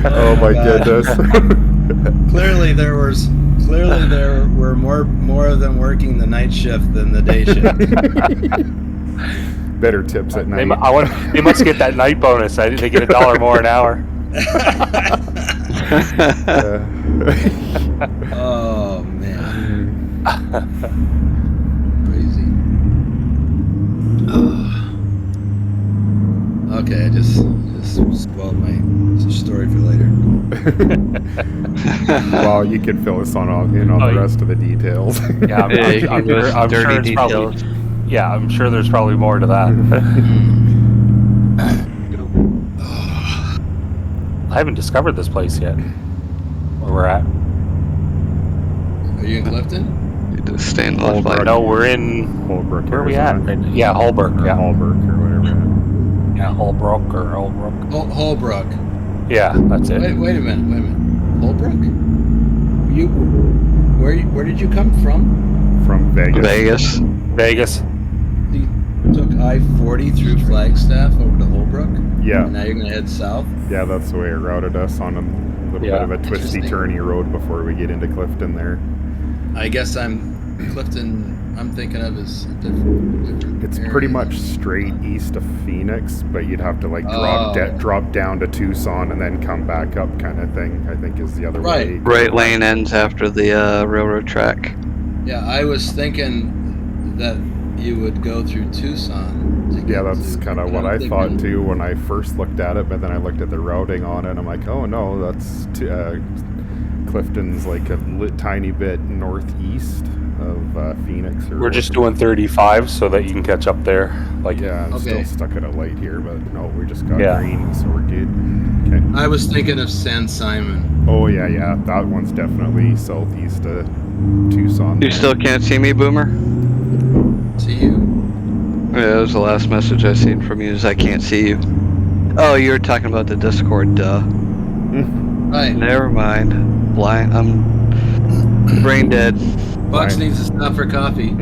Oh my goodness. Clearly there were more of them working the night shift than the day shift. Better tips at They, night. they must get that night bonus. They get $1 more an hour. Oh man. Crazy. Okay, I just spoiled my story for later. Well, you can fill us in on Oh, the rest of the details. Yeah, I'm sure it's probably. Yeah, I'm sure there's probably more to that. I haven't discovered this place yet. Where we're at? Are you in Clifton? You just stay in the left lane. No, we're in. Holbrook, Where are we at? Arizona. Yeah, Holbrook. Or Yeah, Holbrook or whatever. yeah, Holbrook or Holbrook. Holbrook. Yeah, that's it. Wait a minute. Holbrook? Where did you come from? From Vegas. Vegas. You took I-40 through Flagstaff over to Holbrook? Yeah. And now you're gonna head south? Yeah, that's the way it routed us on a little bit of a twisty, Interesting. turny road before we get into Clifton there. I guess Clifton I'm thinking of is a different It's area. pretty much straight east of Phoenix, but you'd have to like drop down to Tucson and then come back up kind of thing, I think is the other way. Right lane ends after the railroad track. Yeah, I was thinking that you would go through Tucson. To Yeah, get that's to- kind of and what I'm I thought thinking- too when I first looked at it, but then I looked at the routing on it. I'm like, oh no, that's Clifton's like a tiny bit northeast of Phoenix. Or We're just whatever. doing 35 so that you can catch up there. Like, Yeah, I'm Okay. still stuck at a light here, but no, we just got Yeah. green, so we're good. Okay. I was thinking of San Simon. Oh yeah, that one's definitely southeast of Tucson. You still can't see me, Boomer? See you? Yeah, that was the last message I seen from you is I can't see you. Oh, you were talking about the Discord, duh. Right. Never mind. Blind. I'm brain dead. Bucks Fine. needs to stop for coffee.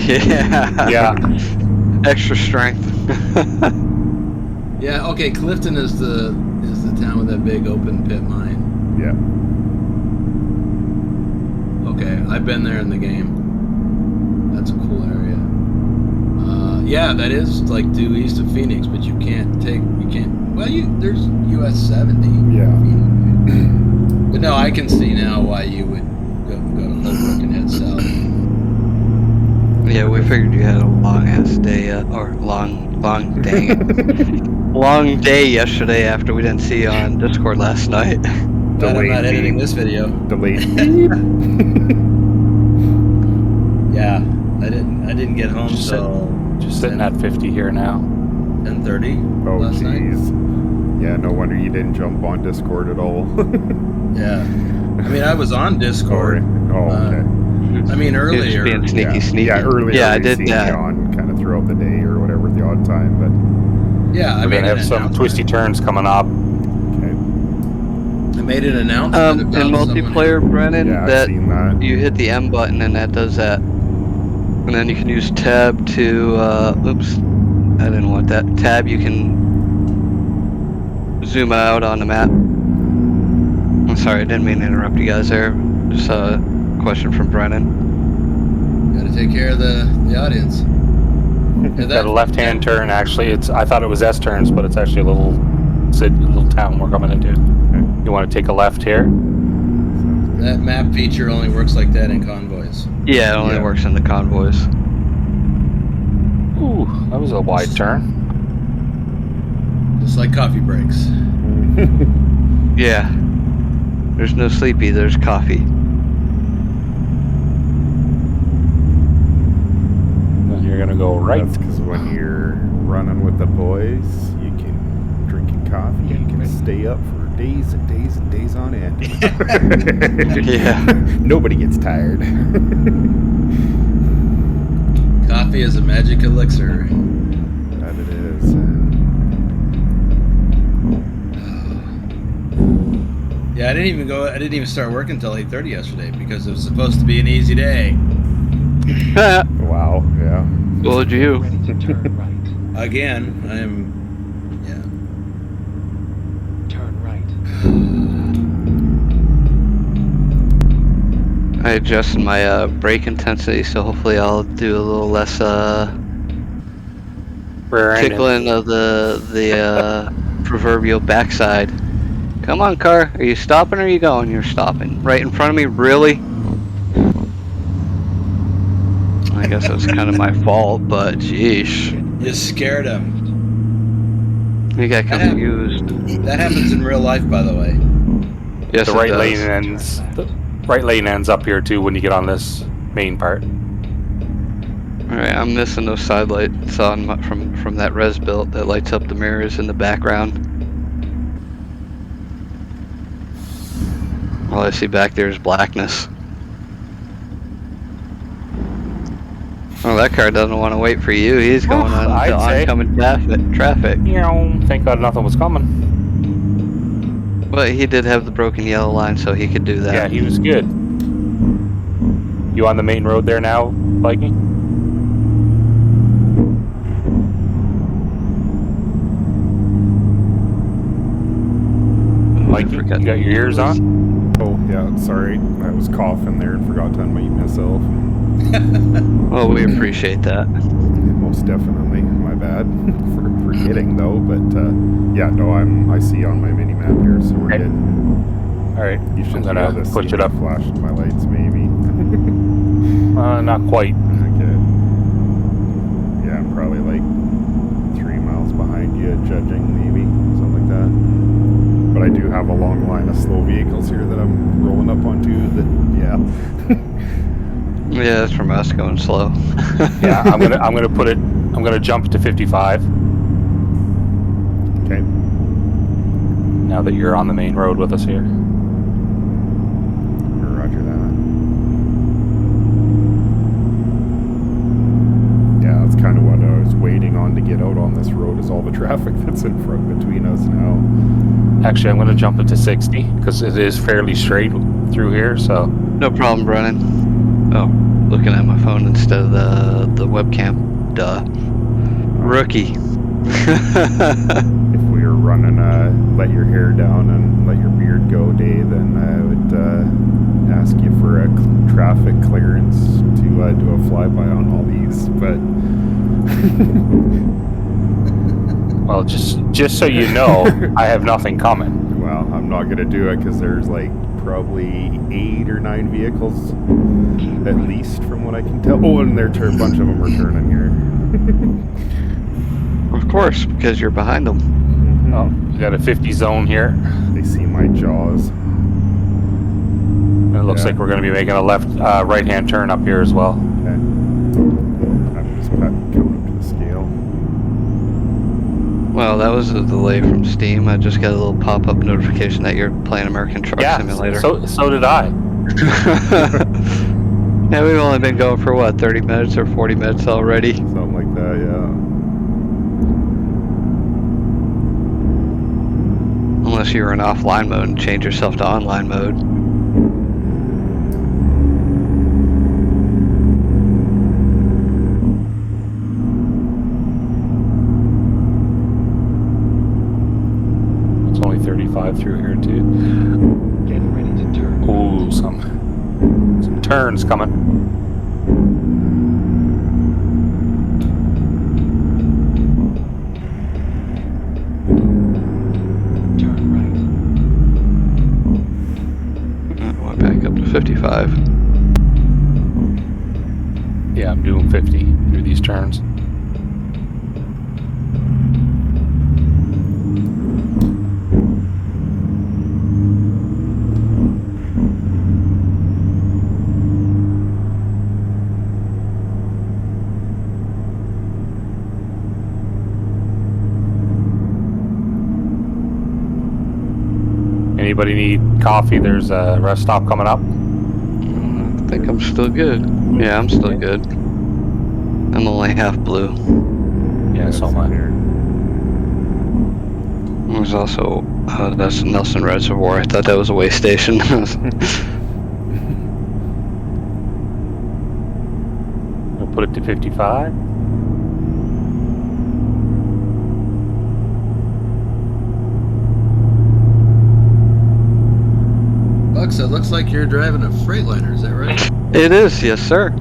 Yeah. yeah, Extra strength. Yeah, okay, Clifton is the town with that big open pit mine. Yeah. Okay, I've been there in the game. That's a cool area. Yeah, that is like due east of Phoenix, but you can't. Well, there's US 70. Yeah. But no, I can see now why you would go to Holbrook and head south. Yeah, we figured you had a long ass day, or long day. Long day yesterday after we didn't see you on Discord last night. Glad I'm Delayed not editing beep. this video. Delayed. Yeah, I didn't get home Just till just sitting at 50 here now. 10:30 Oh last night. jeez. Yeah, no wonder you didn't jump on Discord at all. Yeah, I mean I was on Discord. Oh, okay. I mean He was earlier. being sneaky, yeah. sneaky. Yeah, earlier. Yeah, I we've did seen that. you on kind of throughout the day or whatever, the odd time, but Yeah, I We're made gonna an have some announcement. twisty turns coming up. okay. I made an announcement In about multiplayer, Brennan, Yeah, I've that seen that. you hit the M button and that does that. And then you can use tab to, oops, I didn't want that. Tab, you can zoom out on the map. I'm sorry, I didn't mean to interrupt you guys there. Just a question from Brennan. Got to take care of the audience. Yeah, Got a left-hand turn. Actually, I thought it was S turns, but it's actually a little town we're coming into. You want to take a left here? That map feature only works like that in convoys. Yeah, it only Yeah. works in the convoys. Ooh, that was a wide turn. Just like coffee breaks. Yeah. There's no sleepy, there's coffee. Then you're gonna go right. That's because when you're running with the boys, you can drink your coffee, you can stay up for days and days and days on end. Yeah. Nobody gets tired. Coffee is a magic elixir. That it is. Yeah, I didn't even start working until 8:30 yesterday because it was supposed to be an easy day. Wow, yeah. Told you. Ready to turn right. Again, Turn right. I adjusted my brake intensity, so hopefully I'll do a little less Rear end. tickling of the proverbial backside. Come on, car. Are you stopping or are you going? You're stopping. Right in front of me? Really? I guess that's kind of my fault, but jeesh. you scared him. You got confused. That happens in real life, by the way. Yes, The it right does. lane ends. The right lane ends up here too when you get on this main part. Alright, I'm missing those side lights on from that Rezbilt that lights up the mirrors in the background. All I see back there is blackness. Oh, that car doesn't want to wait for you. He's going on I'd to say. oncoming traffic. Thank God nothing was coming. But he did have the broken yellow line, so he could do that. Yeah, he was good. You on the main road there now, Viking? Mikey, forgot you got your ears on? Oh, yeah, sorry. I was coughing there and forgot to unmute myself. Well, we appreciate that. Most definitely. My bad for forgetting, though. But, yeah, no, I see on my mini map here, so we're Okay. good. All right, You I'm should be gonna able to push see it up. me flashing my lights, maybe. Not quite. Okay. Yeah, I'm probably like 3 miles behind you, judging maybe, something like that. But I do have a long line of slow vehicles here that I'm rolling up onto. That, yeah. Yeah, that's from us going slow. Yeah, I'm gonna jump to 55 Okay. now that you're on the main road with us here. Roger that. Yeah, that's kind of what I was waiting on to get out on this road, is all the traffic that's in front between us now. Actually, I'm gonna jump it to 60 because it is fairly straight through here. So No problem, Brennan. Oh, looking at my phone instead of the webcam. Duh. Rookie. If we were running a let your hair down and let your beard go day, then I would ask you for a traffic clearance to do a flyby on all these. But well, just so you know, I have nothing coming. well, I'm not gonna do it because there's like probably 8 or 9 vehicles at least, from what I can tell. Oh, and a bunch of them are turning here. Of course, because you're behind them. Oh, we got a 50 zone here. They see my jaws. And it looks like we're going to be making a right-hand turn up here as well. Okay. I'm just coming up to the scale. Well, that was a delay from Steam. I just got a little pop-up notification that you're playing American Truck Simulator. So did I. Yeah, we've only been going for what, 30 minutes or 40 minutes already? Something like that, yeah. Unless you were in offline mode and change yourself to online mode. It's only 35 through here too. Get ready to turn. Ooh, some turns coming. Turn right. Went back up to 55. Yeah, I'm doing 50 through these turns. Anybody need coffee? There's a rest stop coming up. I think I'm still good. Yeah, I'm still good. I'm only half blue. Yeah, so am I. Here. There's also, that's Nelson Reservoir. I thought that was a way station. We'll put it to 55. Bucks, it looks like you're driving a Freightliner, is that right? It is, yes sir.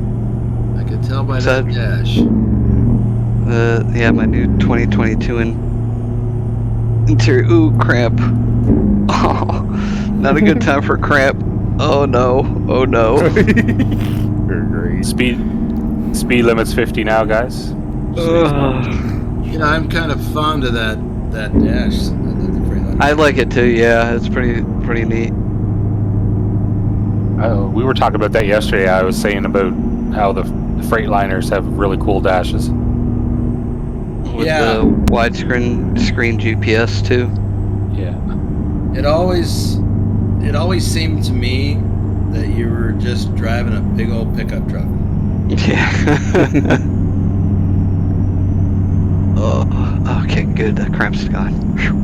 I could tell by Is that that- dash. Yeah, my new 2022 interior. Ooh, cramp. Oh, not a good time for cramp. Oh no, oh no. Very great. Speed limit's 50 now, guys. You know, I'm kind of fond of that dash. The Freightliner. I like it too, yeah, it's pretty neat. We were talking about that yesterday. I was saying about how the Freightliners have really cool dashes. With Yeah. the widescreen screen GPS too. Yeah. It always seemed to me that you were just driving a big old pickup truck. Yeah. Oh, okay, good. That cramp's gone. Whew.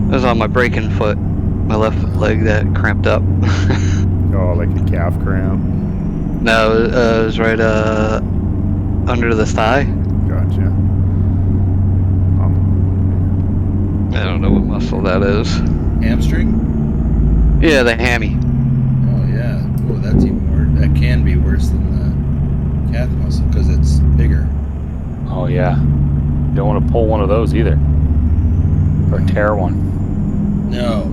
It was on my braking foot. My left leg that cramped up. Oh, like a calf cramp. No, it was right under the thigh. Gotcha. I don't know what muscle that is. Hamstring? Yeah, the hammy. Oh yeah. Oh, that's even worse. That can be worse than the calf muscle because it's bigger. Oh yeah. Don't want to pull one of those either. Or tear one. No.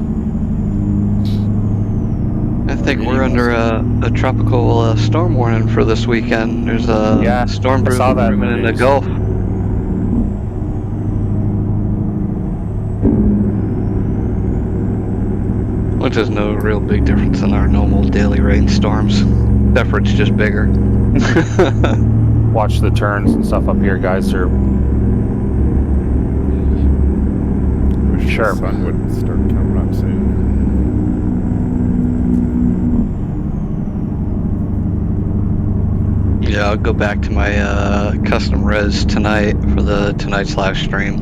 I think Really we're under a tropical storm warning for this weekend. There's a Yeah, storm I saw that in the brewing in the news. Gulf. Which is no real big difference in our normal daily rainstorms. Except for it's just bigger. Watch the turns and stuff up here, guys. They're Wish Sharp. the sun would start coming up soon. Yeah, I'll go back to my custom res tonight for tonight's live stream.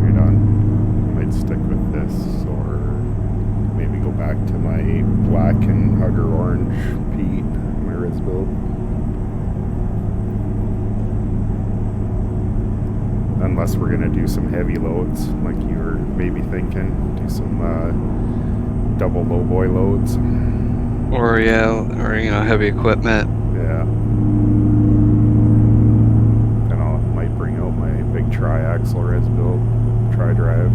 Right on. Might stick with this, or maybe go back to my black and hugger orange peat, my Rezbilt. Unless we're gonna do some heavy loads, like you were maybe thinking, do some double low boy loads. Or heavy equipment. Yeah. Then I might bring out my big tri-axle Rezbilt tri-drive.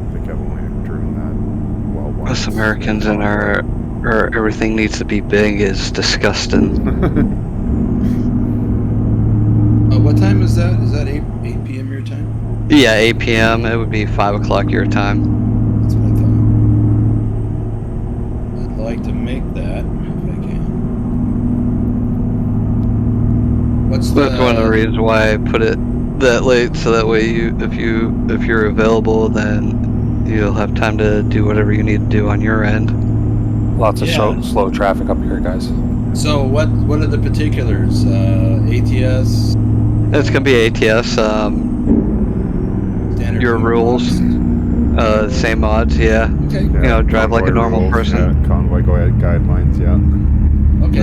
I think I've only driven that once. Us Americans and our everything needs to be big is disgusting. What time is that? Is that 8 p.m. your time? Yeah, 8 p.m. It would be 5 o'clock your time. That's what I thought. I'd like to make that if I can. What's That's one of the reasons why I put it that late, so that way if you're available, then you'll have time to do whatever you need to do on your end. lots of Yeah. slow traffic up here, guys. So what are the particulars? ATS? It's gonna be ATS. Standard Your rules. Same mods, yeah. Okay. Drive like a Convoy normal rules, person. Yeah, convoy guidelines, yeah. Okay.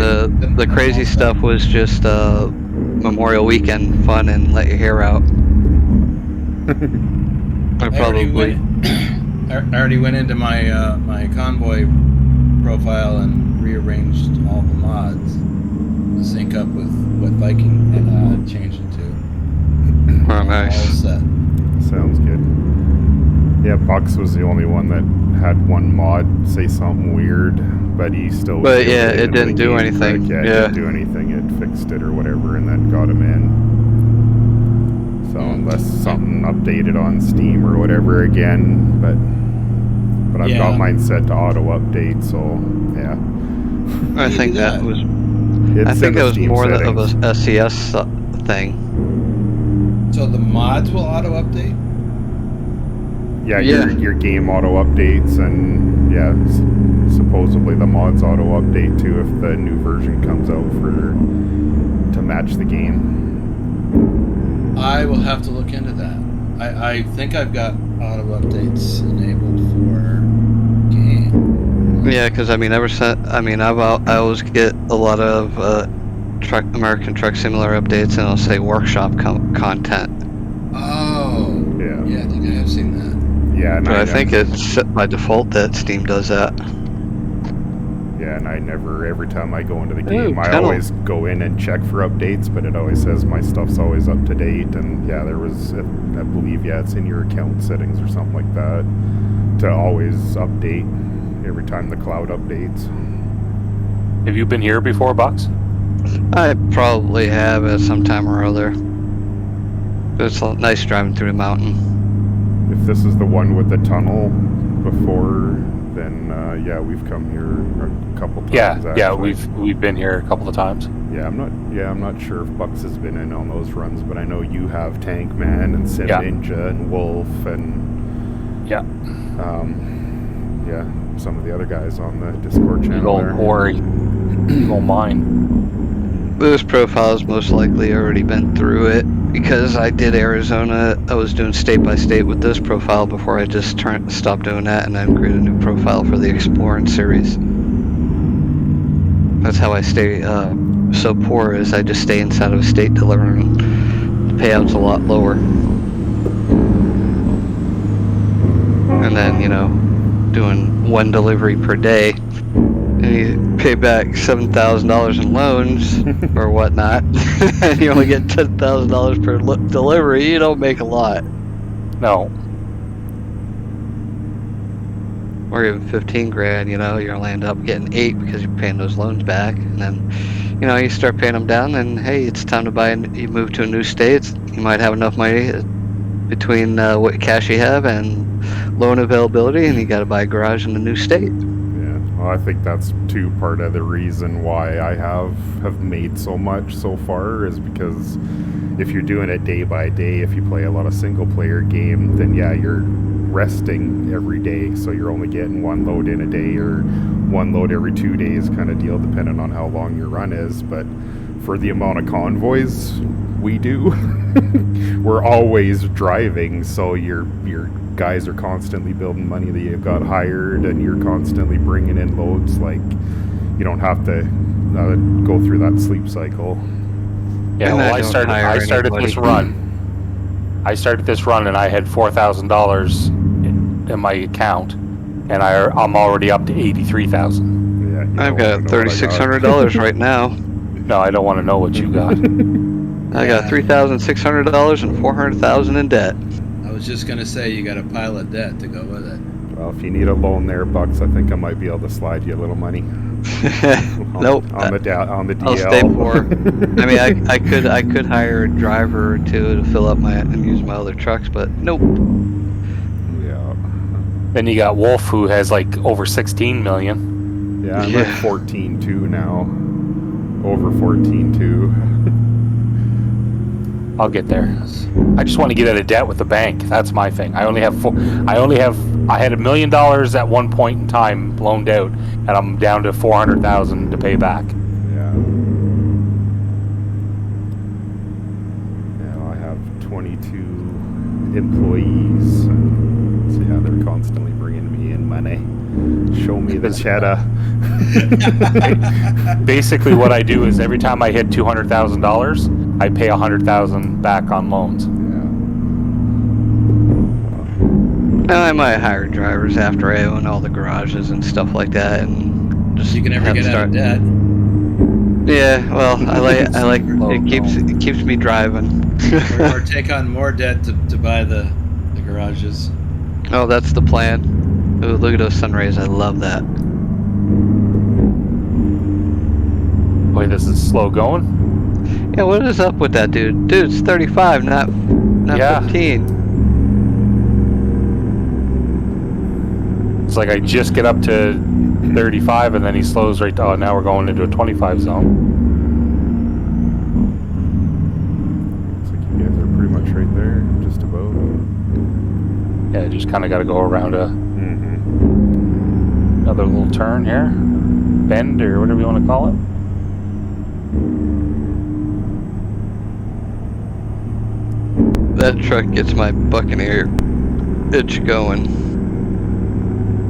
The crazy stuff was just Memorial Weekend fun and let your hair out. I probably I already went into my my Convoy profile and rearranged all the mods to sync up with what Viking changed into. Oh, All nice. set. Sounds good. Yeah, Bucks was the only one that had one mod say something weird, but he still was But able yeah, to get it into didn't the do game anything. quick. Yeah, it Yeah. didn't do anything. It fixed it or whatever, and then got him in. So unless something updated on Steam or whatever again, but I've Yeah. got mine set to auto update, so yeah. I think that was. It's I in think the it was Steam more of settings. a SCS thing. So the mods will auto update. Yeah, Yeah. Your game auto updates, and yeah, supposedly the mods auto update too if the new version comes out to match the game. I will have to look into that. I think I've got auto updates enabled for game. Yeah, because I always get a lot of American Truck Simulator updates, and I'll say workshop content. Oh. Yeah. Yeah, I think I have seen that. Yeah, and But I think it's set by default that Steam does that. Yeah, and I never, every time I go into the game, I kennel. always go in and check for updates, but it always says my stuff's always up to date, and yeah, there was, I believe, yeah, it's in your account settings or something like that, to always update every time the cloud updates. Have you been here before, Bucks? I probably have at some time or other. It's nice driving through the mountain. If this is the one with the tunnel before, then yeah, we've come here a couple times. Yeah, actually. we've been here a couple of times. Yeah, I'm not sure if Bucks has been in on those runs, but I know you have Tank Man and Sim Yeah. Ninja and Wolf and Yeah, yeah, some of the other guys on the Discord big channel old there. quarry, big old mine. This profile's most likely already been through it because I did Arizona. I was doing state by state with this profile before I just stopped doing that and then created a new profile for the Exploring series. That's how I stay so poor, is I just stay inside of a state delivering. The payout's a lot lower. And then, doing one delivery per day and you pay back $7,000 in loans or whatnot, and you only get $10,000 per delivery, you don't make a lot. No. Or even 15 grand, you know, you'll end up getting 8 because you're paying those loans back. And then, you know, you start paying them down, and hey, it's time to buy, you move to a new state. You might have enough money between what cash you have and loan availability, and you got to buy a garage in a new state. Yeah, well, I think that's part of the reason why I have made so much so far is because if you're doing it day by day, if you play a lot of single player game, then yeah, you're resting every day, so you're only getting one load in a day or one load every 2 days kind of deal, depending on how long your run is. But for the amount of convoys we do, we're always driving, so your guys are constantly building money that you've got hired, and you're constantly bringing in loads. Like, you don't have to go through that sleep cycle. Yeah, well, I started this run. I started this run and I had $4,000 in my account, and I'm already up to $83,000. Yeah, I've got $3,600 right now. No, I don't want to know what you got. I got $3,600 and $400,000 in debt. I was just gonna say you got a pile of debt to go with it. Well, if you need a loan there, Bucks, I think I might be able to slide you a little money. Nope. On the DL. I'll stay poor. I mean, I could hire a driver or two to fill up and use my other trucks, but nope. Yeah. Then you got Wolf, who has like over 16 million. Yeah, I'm at 14.2 now. Over 14.2. I'll get there. I just want to get out of debt with the bank. That's my thing. I had $1 million at one point in time loaned out, and I'm down to $400,000 to pay back. Yeah. Now I have 22 employees. So yeah, they're constantly bringing me in money. Show me the cheddar. Basically, what I do is every time I hit $200,000, I pay $100,000 back on loans. Now I might hire drivers after I own all the garages and stuff like that, and just You can never get out of debt. Yeah, well, I like it keeps me driving. or take on more debt to buy the garages. Oh, that's the plan. Ooh, look at those sun rays. I love that. Boy, this is slow going. Yeah, what is up with that dude? Dude, it's 35, not 15. It's like I just get up to 35 and then he slows right down. Oh, now we're going into a 25 zone. Looks like you guys are pretty much right there, just about. Yeah, just kind of got to go around another little turn here. Bend, or whatever you want to call it. That truck gets my Buccaneer itch going.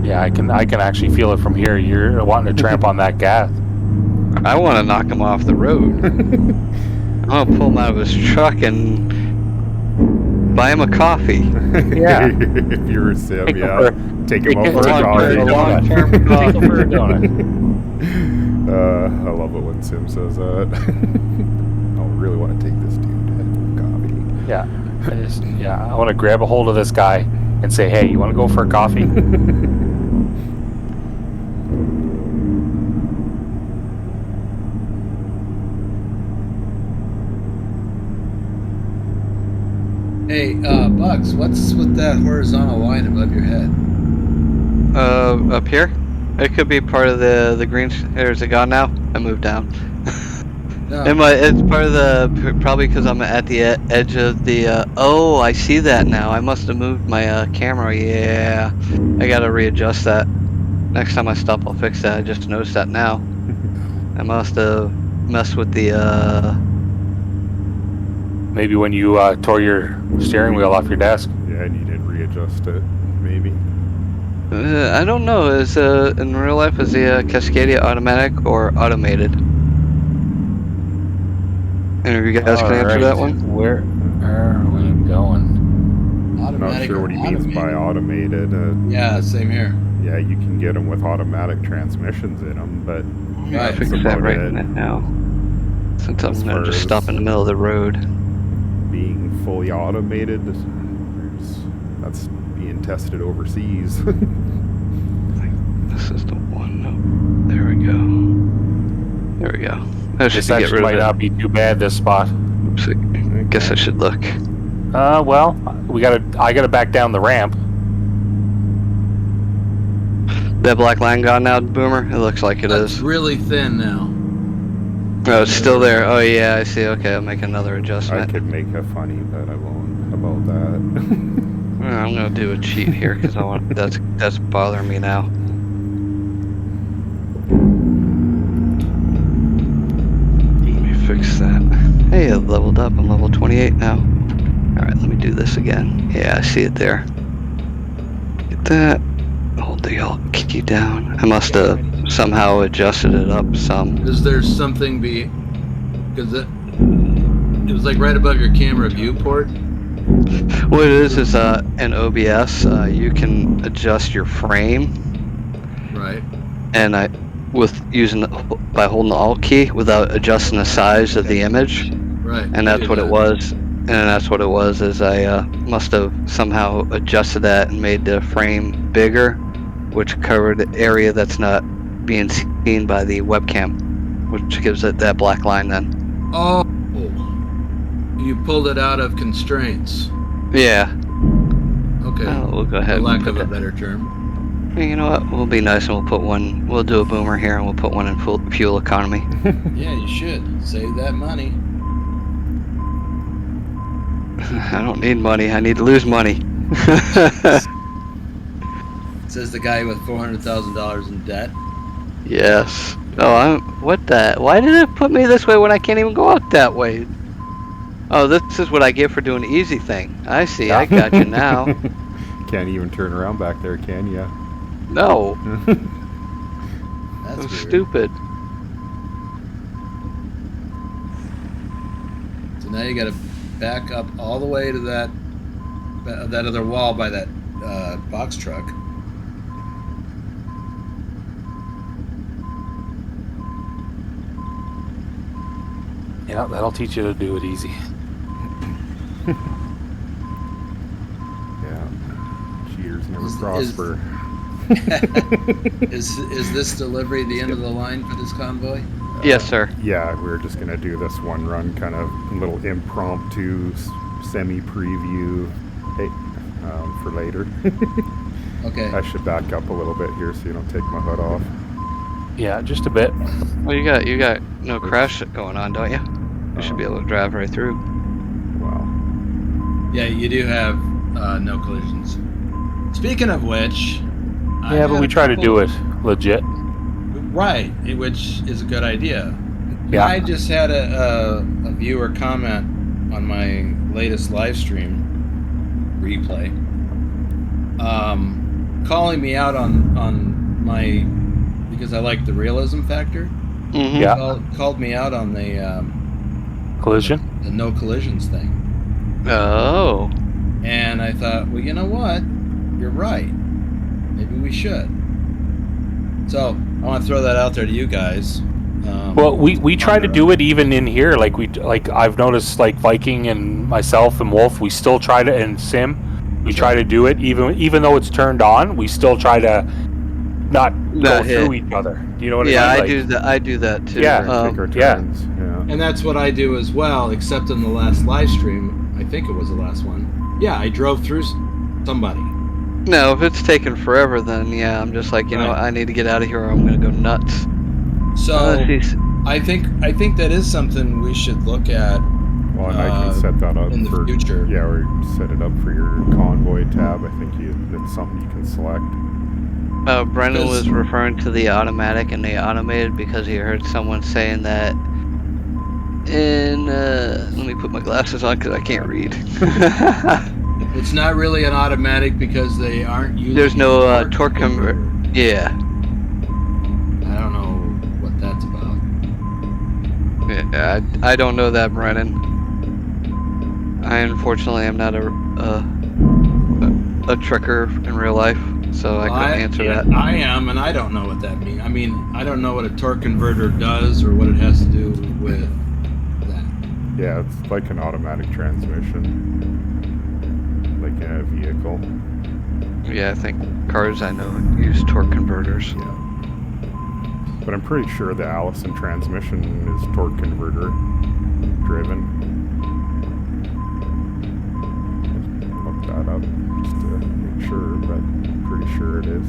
Yeah, I can actually feel it from here. You're wanting to tramp on that gas. I want to knock him off the road. I'm gonna pull him out of his truck and buy him a coffee. Yeah. If you were Sim, Take yeah. Take him over to a coffee. long-term coffee for a donut. I love it when Sim says that. I really want to take this dude to coffee. Yeah. I want to grab a hold of this guy and say, hey, you want to go for a coffee? Hey, Bucks, what's with that horizontal line above your head? Up here? It could be part of the green. Or is it gone now? I moved down. No. It's part of the, probably because I'm at the edge of the, oh, I see that now. I must have moved my camera. Yeah, I gotta readjust that. Next time I stop, I'll fix that. I just noticed that now. I must have messed with the, Maybe when you tore your steering wheel off your desk. Yeah, and you did readjust it, maybe. I don't know. Is in real life, is the Cascadia automatic or automated? Any of you guys can answer that one? Where are we going? I'm not sure what he means by automated. Yeah, same here. Yeah, Yeah, you can get them with automatic transmissions in them, but I'll Right. fix that's that about right it. now. Since I'm As gonna far just as- stop in the middle of the road. Being fully automated, that's being tested overseas. This is the one. No. There we go. There we go. That should This get actually rid might of not be too bad, this spot. Oopsie. Guess I should look. Well, I gotta back down the ramp. That black line gone now, Boomer? It looks like it That's is. really thin now. Oh, it's still there. Oh yeah, I see. Okay, I'll make another I adjustment. could make a funny, but I won't about that. I'm gonna do a cheat here because I want that's bothering me now. Let me fix that. Hey, I leveled up. I'm level 28 now. All right, let me do this again. Yeah, I see it there. Get that. Hold the Alt key down. I must have somehow adjusted it up some. Is there something because it was like right above your camera viewport? What it is in OBS, you can adjust your frame, Right. and by holding the Alt key without adjusting the size of the image, Right. and that's what it was. And that's what it was. Is I must have somehow adjusted that and made the frame bigger, which covered the area that's not being seen by the webcam, which gives it that black line then. Oh, you pulled it out of constraints. Yeah. Okay. We'll go ahead. For lack and of put a that. better term. You know what? We'll be nice and we'll put one. We'll do a Boomer here and we'll put one in fuel economy. Yeah, you should save that money. I don't need money. I need to lose money. Says the guy with $400,000 in debt. Yes. Oh, what the? Why did it put me this way when I can't even go out that way? Oh, this is what I get for doing the easy thing. I see. Yeah. I got you now. Can't even turn around back there, can ya? No. That's So weird. stupid. So now you got to back up all the way to that other wall by that box truck. Yeah, that'll teach you to do it easy. Yeah. Cheaters never Is- prosper. Is this delivery the end of the line for this convoy? Yes, sir. Yeah, we're just gonna do this one run, kind of a little impromptu semi-preview. Hey, for later. Okay. I should back up a little bit here so you don't take my hood off. Yeah, just a bit. Well, you got no crash going on, don't you? You should be able to drive right through. Wow. Yeah, you do have no collisions. Speaking of which, Yeah, but we try to do it legit. right, which is a good idea. Yeah. I just had a viewer comment on my latest live stream replay, calling me out on my, because I like the realism factor. Mm-hmm. Yeah. Called me out on the Collision? the no collisions thing. Oh. And I thought, well, you know what? You're right. Maybe we should. So I want to throw that out there to you guys. Well, we try to do it even in here. Like I've noticed, like Viking and myself and Wolf, we still try to, and Sim, we try to do it even though it's turned on. We still try to not go through each other. Do you know what I mean? Yeah, Like, I do that too. Yeah. Take our yeah. turns. Yeah. And that's what I do as well, except in the last live stream, I think it was the last one. Yeah, I drove through somebody. No, if it's taking forever, then yeah, I'm just like, you know, Right. I need to get out of here or I'm gonna go nuts. So Let's see. I think that is something we should look at. Well, and I can set that up in the for future. Yeah, or set it up for your convoy tab. I think it's something you can select. Brendan Because- was referring to the automatic and the automated because he heard someone saying that in, let me put my glasses on because I can't read. It's not really an automatic because they aren't using. There's no a torque converter. Yeah. I don't know what that's about. Yeah, I don't know that, Brennan. I unfortunately am not a trucker in real life. so I couldn't answer that. I am, and I don't know what that means. I mean, I don't know what a torque converter does or what it has to do with that. Yeah, it's like an automatic transmission, like in a vehicle. Yeah, I think cars I know use torque converters. Yeah. But I'm pretty sure the Allison transmission is torque converter driven. Look that up just to make sure, but I'm pretty sure it is.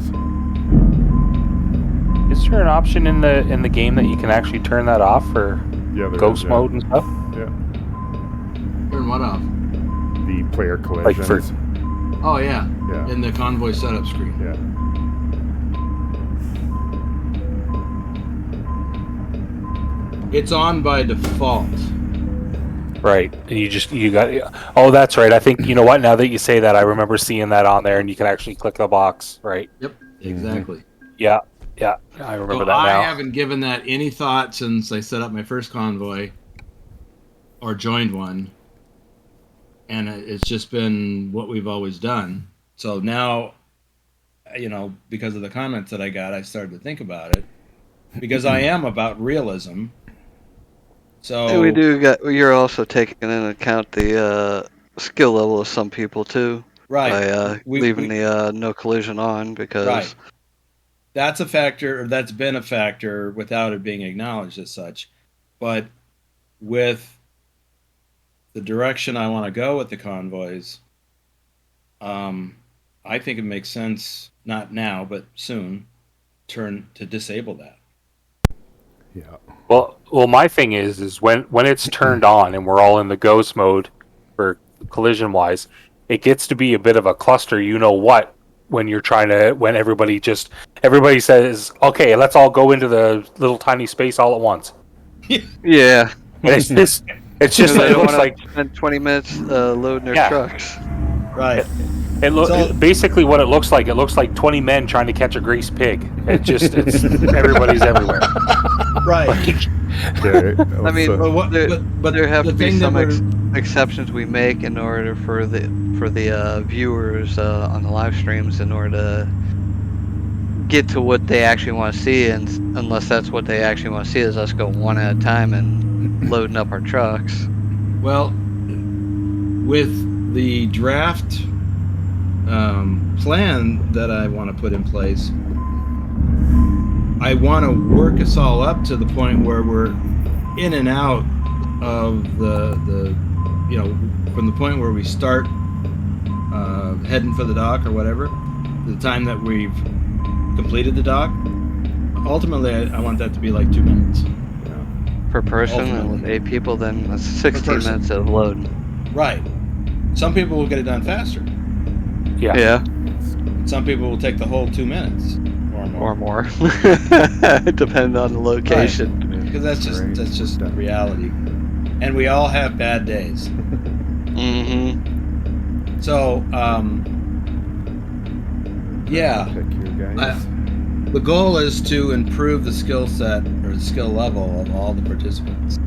Is there an option in the game that you can actually turn that off for Yeah, there ghost is, yeah. mode and stuff? Yeah. Turn what off? The player Like for- collisions. Oh yeah, Yeah. in the Convoy setup screen. Yeah. It's on by default. Right. And you got. Oh, that's right. I think you know what. Now that you say that, I remember seeing that on there, and you can actually click the box. Right. Yep, exactly. Yeah. Yeah. I remember So that now. I haven't given that any thought since I set up my first Convoy or joined one, and it's just been what we've always done. So now, you know, because of the comments that I got, I started to think about it because I am about realism. So And we do got. You're also taking into account the skill level of some people too, right, by we- leaving the no collision on because. right. That's a factor, or that's been a factor without it being acknowledged as such. But with the direction I want to go with the convoys, I think it makes sense, not now, but soon, to disable that. Yeah. Well, my thing is when it's turned on and we're all in the ghost mode for collision wise, it gets to be a bit of a cluster. You know what? When you're trying to, when everybody says, okay, let's all go into the little tiny space all at once. Yeah. And it's just They it don't looks wanna like spend 20 minutes loading their Yeah. trucks. Right. it basically what it looks like. It looks like 20 men trying to catch a greased pig. It's everybody's everywhere. Right. Okay. I mean, so- But what? There- But there have the to be thing that some we're- exceptions we make in order for the viewers on the live streams in order to get to what they actually want to see, and unless that's what they actually want to see is us go one at a time and loading up our trucks. Well, with the draft plan that I want to put in place, I want to work us all up to the point where we're in and out of the you know, from the point where we start heading for the dock or whatever, the time that we've completed the dock. Ultimately, I want that to be like 2 minutes. Per person, and with Ultimately. 8 people, then that's 16 person. minutes of load. Right. Some people will get it done faster. Yeah. Yeah, Some people will take the whole 2 minutes or more. or more, depending on the location. Because that's just Right. reality. And we all have bad days. Mm-hmm. So, yeah. Pick your guys. The goal is to improve the skill set or the skill level of all the participants.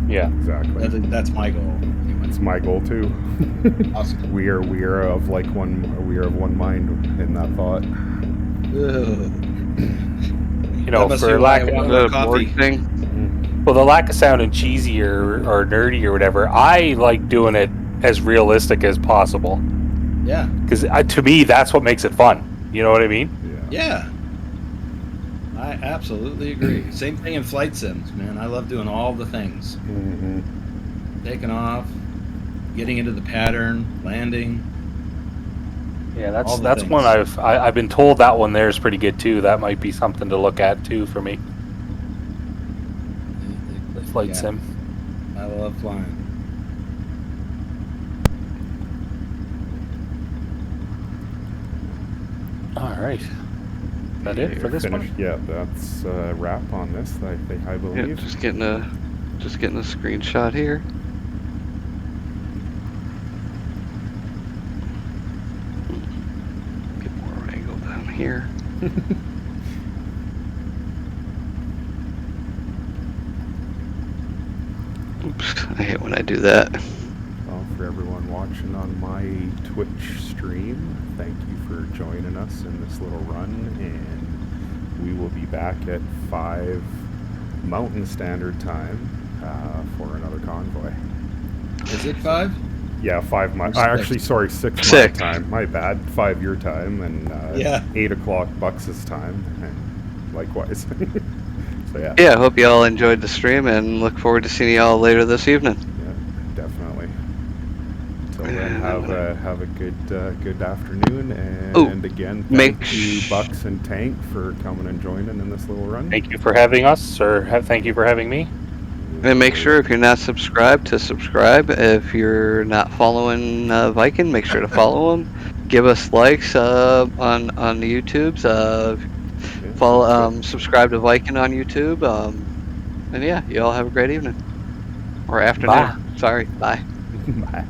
Yeah. Exactly. That's my goal. It's my goal too. Awesome. we are of one mind in that thought. You know, That must be for why lack I want of, more The coffee. board thing. well, the lack of sounding cheesy or nerdy or whatever, I like doing it as realistic as possible. Yeah. Because to me, that's what makes it fun. You know what I mean? Yeah. I absolutely agree. Same thing in flight sims, man. I love doing all the things. Mm-hmm. Taking off, getting into the pattern, landing. Yeah, All the that's things. one I've been told that one there is pretty good too. That might be something to look at too for me. The flight Yeah. sim. I love flying. All right. Is that it for this Finished. one? Yeah, that's a wrap on this. I Yeah, believe. just getting a screenshot here. Get more angle down here. Oops, I hate when I do that. Well, for everyone watching on my Twitch stream. Thank you for joining us in this little run, and we will be back at 5 Mountain Standard Time for another convoy. Is it 5? Yeah, 5 my. Or Actually, six. sorry, 6 my 6. time. My bad. 5 your time, and Yeah. 8 o'clock Bucks' time, and likewise. So yeah. Yeah, I hope you all enjoyed the stream and look forward to seeing you all later this evening. Yeah, definitely. Till then, have a good afternoon, and again, thank you, Bucks and Tank, for coming and joining in this little run. Thank you for having us, or thank you for having me. And make sure if you're not subscribed to subscribe. If you're not following Viking, make sure to follow him. Give us likes on the YouTubes. Yeah, Follow, sounds good. subscribe to Viking on YouTube. And yeah, you all have a great evening or afternoon. Bye. Sorry, bye. Bye.